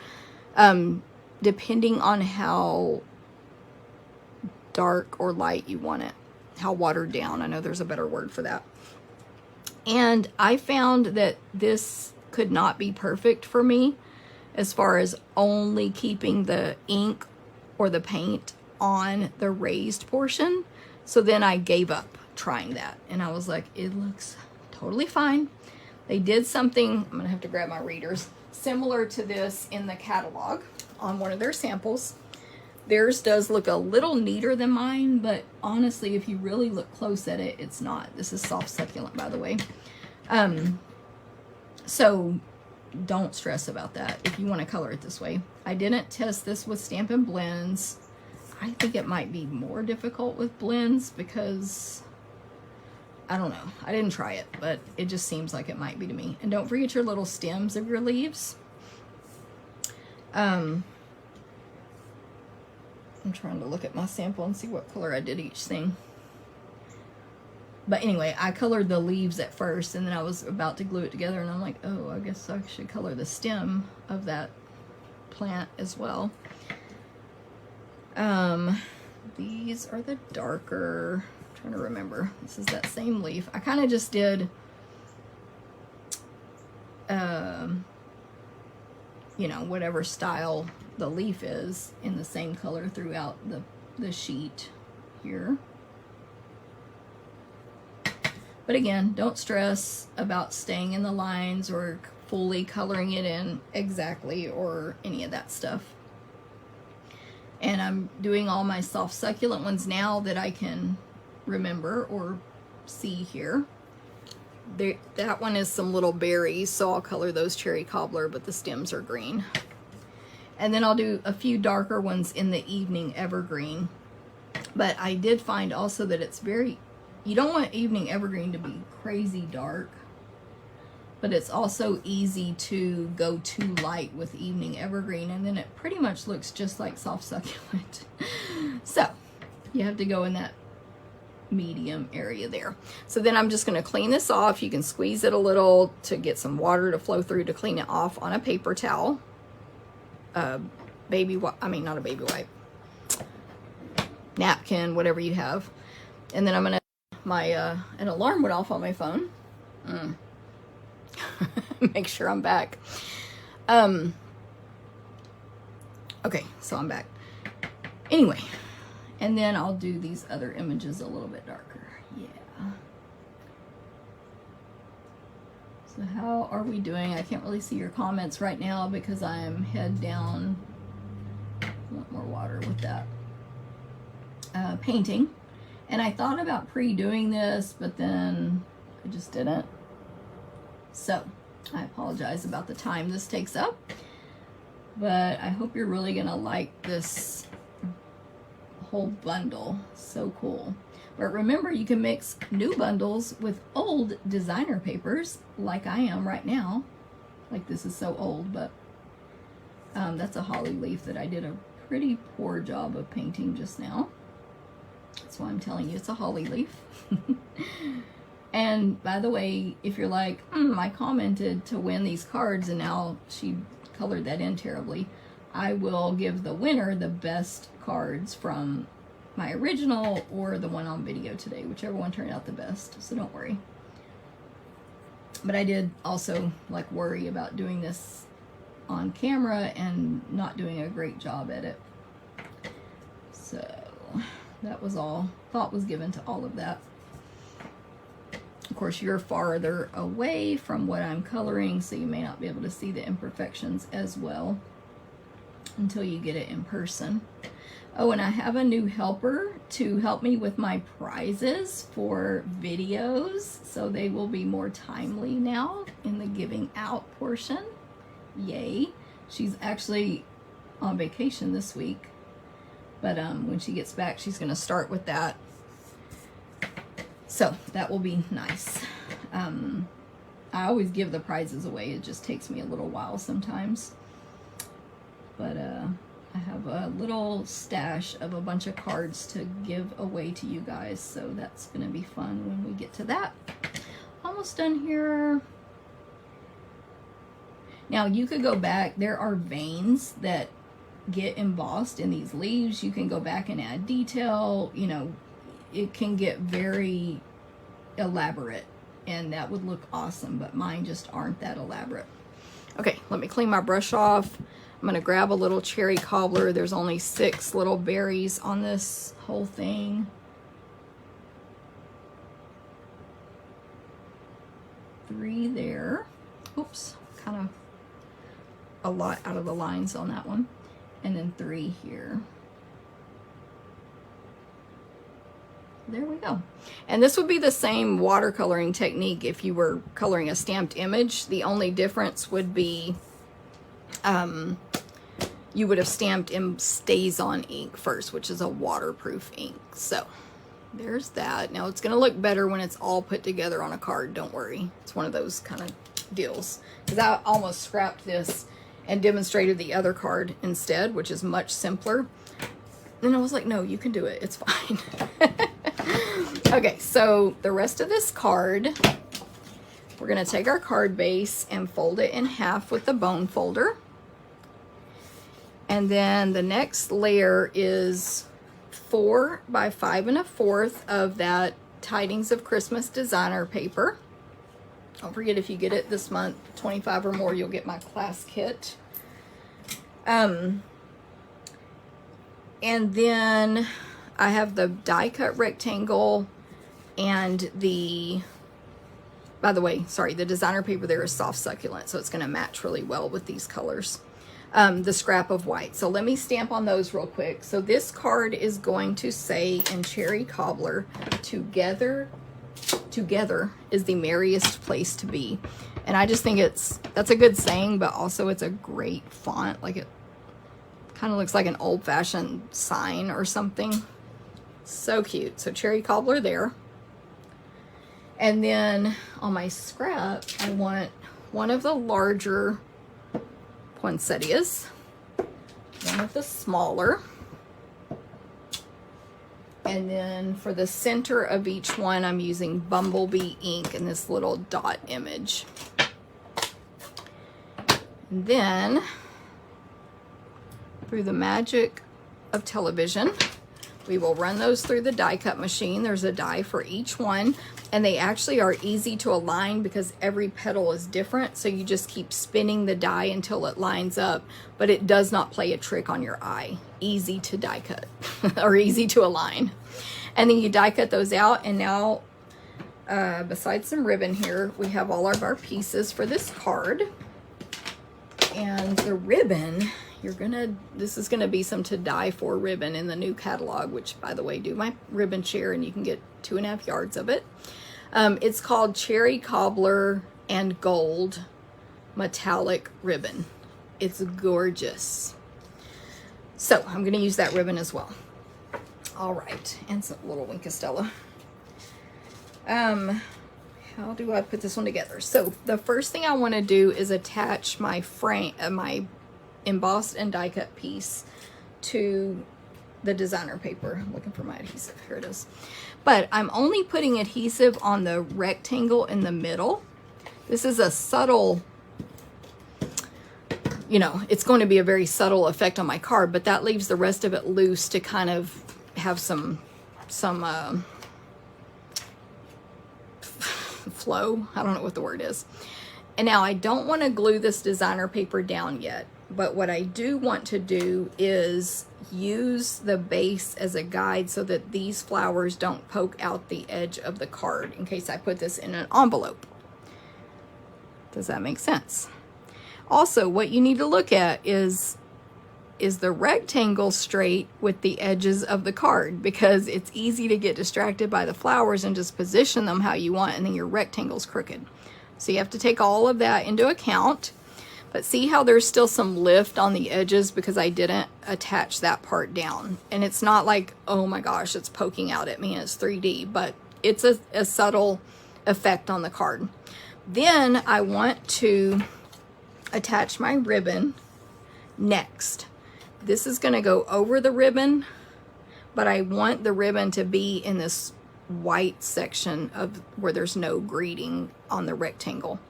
depending on how dark or light you want it, how watered down. I know there's a better word for that. And I found that this could not be perfect for me as far as only keeping the ink or the paint on the raised portion. So then I gave up trying that. And I was like, it looks totally fine. They did something, I'm gonna have to grab my readers. similar to this in the catalog on one of their samples. Theirs does look a little neater than mine, but honestly, if you really look close at it, it's not. This is soft succulent, by the way. So don't stress about that if you want to color it this way. I didn't test this with Stampin' Blends. I think it might be more difficult with blends because, I don't know. I didn't try it, but it just seems like it might be to me. And don't forget your little stems of your leaves. I'm trying to look at my sample and see what color I did each thing. But anyway, I colored the leaves at first, and then I was about to glue it together, and I'm like, oh, I guess I should color the stem of that plant as well. These are the darker, I'm trying to remember. This is that same leaf. I kind of just did, you know, whatever style the leaf is in the same color throughout the sheet here. But again, don't stress about staying in the lines or fully coloring it in exactly or any of that stuff. And I'm doing all my soft succulent ones now that I can remember or see here. That one is some little berries, so I'll color those cherry cobbler, but the stems are green. And then I'll do a few darker ones in the evening evergreen. But I did find also that it's very, you don't want evening evergreen to be crazy dark, but it's also easy to go too light with evening evergreen, and then it pretty much looks just like soft succulent. So you have to go in that medium area there. So then I'm just going to clean this off. You can squeeze it a little to get some water to flow through to clean it off on a paper towel. Baby wipe, I mean not a baby wipe, napkin, whatever you have. And then I'm gonna, an alarm went off on my phone. Make sure I'm back. Okay, so I'm back. Anyway, and then I'll do these other images a little bit darker. Yeah. So how are we doing? I can't really see your comments right now because I'm head down. I want more water with that. Painting. And I thought about pre-doing this, but then I just didn't. So I apologize about the time this takes up, but I hope you're really gonna like this whole bundle. So cool. But remember, you can mix new bundles with old designer papers like I am right now. Like this is so old, but that's a holly leaf that I did a pretty poor job of painting just now. That's why I'm telling you it's a holly leaf. And by the way, if you're like, I commented to win these cards and now she colored that in terribly, I will give the winner the best cards from my original or the one on video today, whichever one turned out the best, so don't worry. But I did also like worry about doing this on camera and not doing a great job at it. So that was all, thought was given to all of that. Of course, you're farther away from what I'm coloring, so you may not be able to see the imperfections as well until you get it in person. Oh, and I have a new helper to help me with my prizes for videos, so they will be more timely now in the giving out portion. Yay. She's actually on vacation this week, but when she gets back, she's going to start with that. So that will be nice. I always give the prizes away. It just takes me a little while sometimes. But I have a little stash of a bunch of cards to give away to you guys. So that's going to be fun when we get to that. Almost done here. Now you could go back. There are veins that get embossed in these leaves. You can go back and add detail. You know, it can get very elaborate and that would look awesome, but mine just aren't that elaborate. Okay, let me clean my brush off. I'm gonna grab a little cherry cobbler. There's only 6 little berries on this whole thing. Three there. Oops, kind of a lot out of the lines on that one. And then 3 here. There we go. And this would be the same watercoloring technique if you were coloring a stamped image. The only difference would be you would have stamped in Stays-On ink first, which is a waterproof ink. So there's that. Now it's going to look better when it's all put together on a card. Don't worry. It's one of those kind of deals. Because I almost scrapped this and demonstrated the other card instead, which is much simpler. And I was like, no, you can do it. It's fine. Okay, so the rest of this card, we're going to take our card base and fold it in half with the bone folder. And then the next layer is 4 by 5 1/4 of that Tidings of Christmas designer paper. Don't forget, if you get it this month, 25 or more, you'll get my class kit. And then I have the die cut rectangle and the, by the way, sorry, the designer paper there is soft succulent, so it's going to match really well with these colors. The scrap of white. So let me stamp on those real quick. So this card is going to say in Cherry Cobbler, together is the merriest place to be. And I just think that's a good saying, but also it's a great font. Like, it kind of looks like an old-fashioned sign or something. So cute. So Cherry Cobbler there. And then on my scrap, I want one of the larger poinsettias, one of the smaller, and then for the center of each one, I'm using Bumblebee ink in this little dot image. And then, through the magic of television, we will run those through the die cut machine. There's a die for each one, and they actually are easy to align because every petal is different. So you just keep spinning the die until it lines up, but it does not play a trick on your eye. Easy to die cut or easy to align. And then you die cut those out, and now besides some ribbon here, we have all of our pieces for this card. And the ribbon, this is gonna be some to die for ribbon in the new catalog, which, by the way, do my ribbon share, and you can get 2.5 yards of it. It's called Cherry Cobbler and Gold Metallic Ribbon. It's gorgeous. So I'm gonna use that ribbon as well. All right, and some little Winkastella. How do I put this one together? So the first thing I want to do is attach my frame, my embossed and die cut piece to the designer paper. I'm looking for my adhesive. Here it is. But I'm only putting adhesive on the rectangle in the middle. This is a subtle, you know, it's going to be a very subtle effect on my card, but that leaves the rest of it loose to kind of have some flow. I don't know what the word is. And now I don't want to glue this designer paper down yet, but what I do want to do is use the base as a guide so that these flowers don't poke out the edge of the card in case I put this in an envelope. Does that make sense? Also, what you need to look at is the rectangle straight with the edges of the card, because it's easy to get distracted by the flowers and just position them how you want, and then your rectangle's crooked. So you have to take all of that into account. But see how there's still some lift on the edges because I didn't attach that part down. And it's not like, oh my gosh, it's poking out at me and it's 3D, but it's a subtle effect on the card. Then I want to attach my ribbon next. This is going to go over the ribbon, but I want the ribbon to be in this white section of where there's no greeting on the rectangle.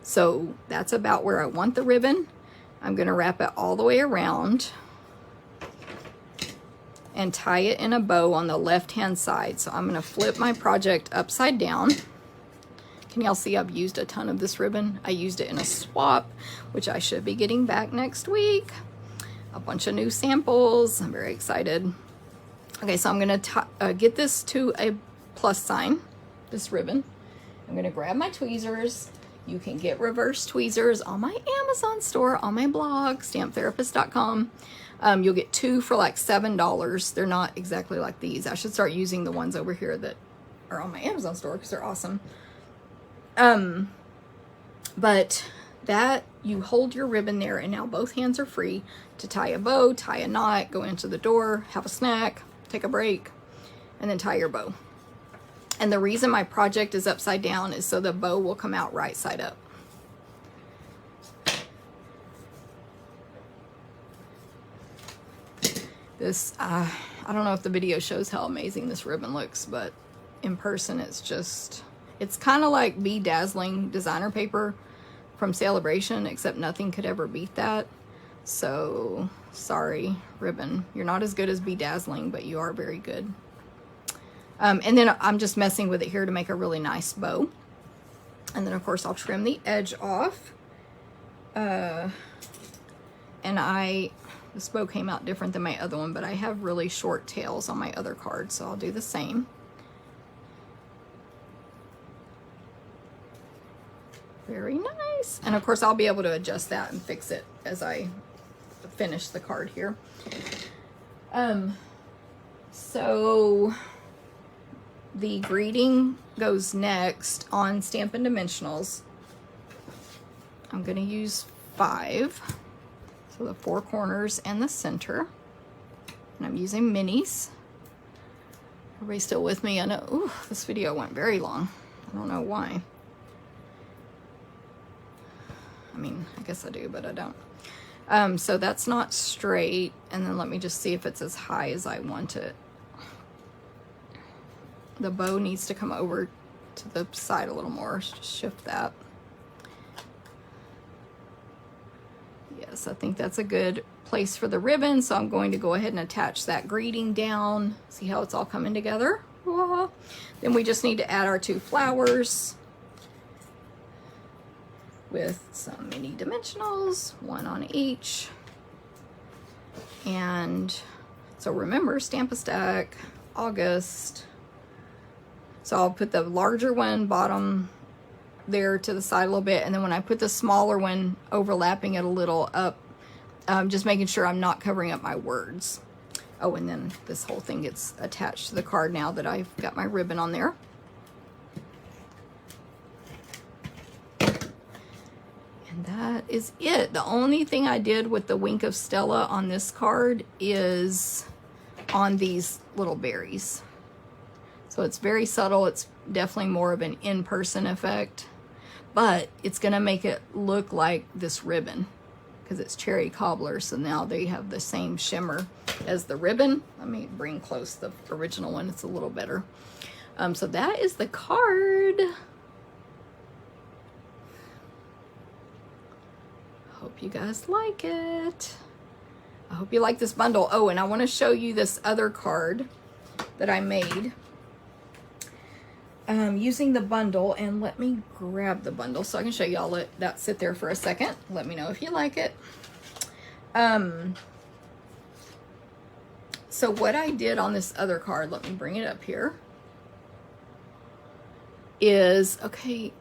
So that's about where I want the ribbon. I'm going to wrap it all the way around and tie it in a bow on the left-hand side. So I'm going to flip my project upside down. Can y'all see I've used a ton of this ribbon? I used it in a swap, which I should be getting back next week. A bunch of new samples. I'm very excited. Okay, so I'm going to get this to a plus sign, this ribbon. I'm going to grab my tweezers. You can get reverse tweezers on my Amazon store, on my blog, stamptherapist.com. You'll get 2 for like $7. They're not exactly like these. I should start using the ones over here that are on my Amazon store because they're awesome. But that, you hold your ribbon there, and now both hands are free to tie a bow, tie a knot, go into the door, have a snack, take a break, and then tie your bow. And the reason my project is upside down is so the bow will come out right side up. This, I don't know if the video shows how amazing this ribbon looks, but in person it's just, it's kind of like Bedazzling designer paper from Celebration, except nothing could ever beat that. So, sorry, ribbon. You're not as good as Bedazzling, but you are very good. And then I'm just messing with it here to make a really nice bow. And then, of course, I'll trim the edge off. And this bow came out different than my other one, but I have really short tails on my other card, so I'll do the same. Very nice. And of course, I'll be able to adjust that and fix it as I finish the card here. So the greeting goes next on Stampin' Dimensionals. I'm going to use 5. So the 4 corners and the center. And I'm using minis. Everybody still with me? I know, ooh, this video went very long. I don't know why. I mean, I guess I do, but I don't. So that's not straight. And then let me just see if it's as high as I want it. The bow needs to come over to the side a little more. Just shift that. Yes, I think that's a good place for the ribbon. So I'm going to go ahead and attach that greeting down. See how it's all coming together? Whoa. Then we just need to add our 2 flowers with some mini dimensionals, 1 on each. And so remember, stamp a stack, August. So I'll put the larger one bottom there to the side a little bit, and then when I put the smaller one overlapping it a little up, just making sure I'm not covering up my words. Oh, and then this whole thing gets attached to the card now that I've got my ribbon on there. And that is it. The only thing I did with the Wink of Stella on this card is on these little berries. So it's very subtle. It's definitely more of an in-person effect, but it's going to make it look like this ribbon because it's cherry cobbler. So now they have the same shimmer as the ribbon. Let me bring close the original one. It's a little better. So that is the card. Hope you guys like it. I hope you like this bundle. Oh, and I want to show you this other card that I made using the bundle. And let me grab the bundle so I can show you. I'll let that sit there for a second. Let me know if you like it. So what I did on this other card, let me bring it up here, is, okay,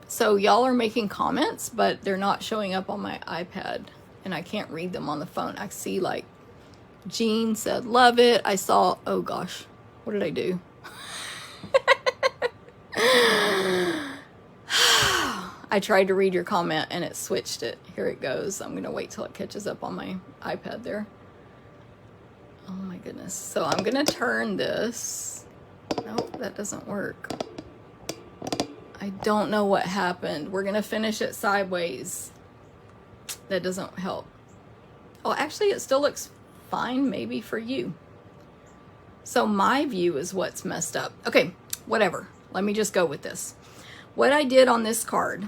so y'all are making comments, but they're not showing up on my iPad, and I can't read them on the phone. I see, like, Jean said, love it. I saw, oh gosh, what did I do? I tried to read your comment and it switched it. Here it goes. I'm gonna wait till it catches up on my iPad there. Oh my goodness. So I'm gonna turn this. Nope, that doesn't work. I don't know what happened. We're gonna finish it sideways. That doesn't help. Oh, actually it still looks fine, maybe for you. So my view is what's messed up. Okay, whatever. Let me just go with this. What I did on this card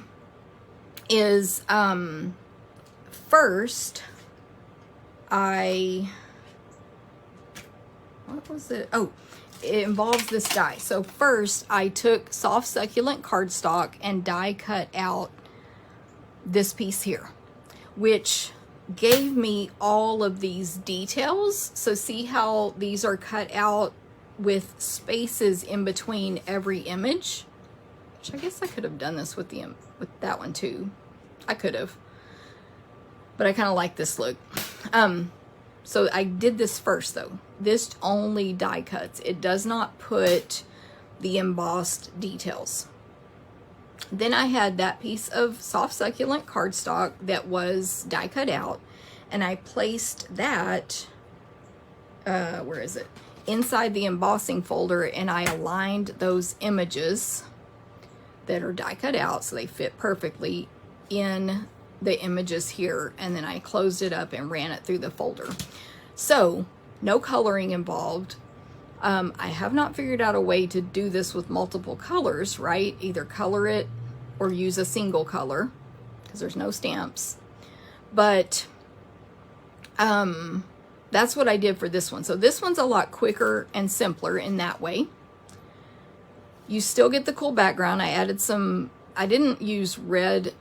is, first, what was it? Oh, it involves this die. So first, I took soft succulent cardstock and die cut out this piece here, which gave me all of these details. So see how these are cut out with spaces in between every image? which I guess I could have done this with that one too. I could have, but I kind of like this look. So I did this first though. This only die cuts. It does not put the embossed details. Then I had that piece of soft succulent cardstock that was die cut out, and I placed that, where is it? Inside the embossing folder, and I aligned those images that are die cut out so they fit perfectly in the images here, and then I closed it up and ran it through the folder. So no coloring involved. I have not figured out a way to do this with multiple colors, right? Either color it or use a single color because there's no stamps. But that's what I did for this one. So this one's a lot quicker and simpler in that way. You still get the cool background. I added some, I didn't use red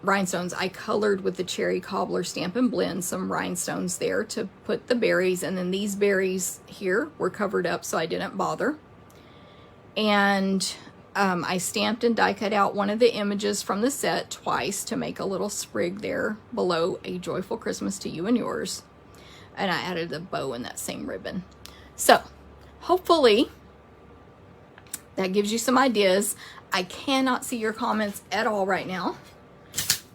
rhinestones. I colored with the Cherry Cobbler Stampin' Blend some rhinestones there to put the berries, and then these berries here were covered up so I didn't bother. And I stamped and die cut out one of the images from the set twice to make a little sprig there below A Joyful Christmas to You and Yours. And I added a bow in that same ribbon. So hopefully that gives you some ideas. I cannot see your comments at all right now,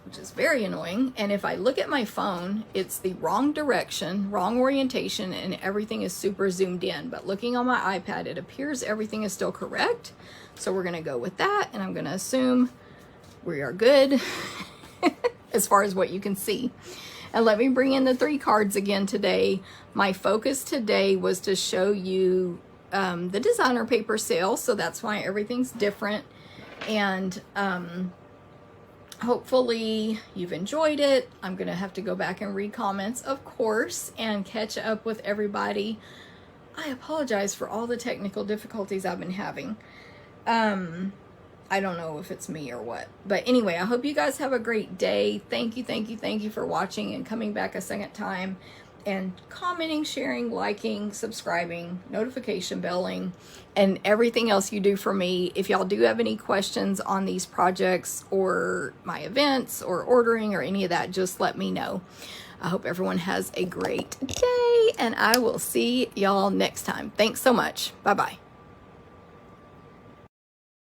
which is very annoying. And if I look at my phone, it's the wrong direction, wrong orientation, and everything is super zoomed in. But looking on my iPad, it appears everything is still correct. So we're gonna go with that, and I'm gonna assume we are good as far as what you can see. And let me bring in the 3 cards again today. My focus today was to show you the designer paper sale, so that's why everything's different. And hopefully you've enjoyed it. I'm gonna have to go back and read comments, of course, and catch up with everybody. I apologize for all the technical difficulties I've been having. I don't know if it's me or what, but anyway, I hope you guys have a great day. Thank you for watching and coming back a second time, and commenting, sharing, liking, subscribing, notification belling, and everything else you do for me. If y'all do have any questions on these projects or my events or ordering or any of that, just let me know. I hope everyone has a great day, and I will see y'all next time. Thanks so much. Bye-bye.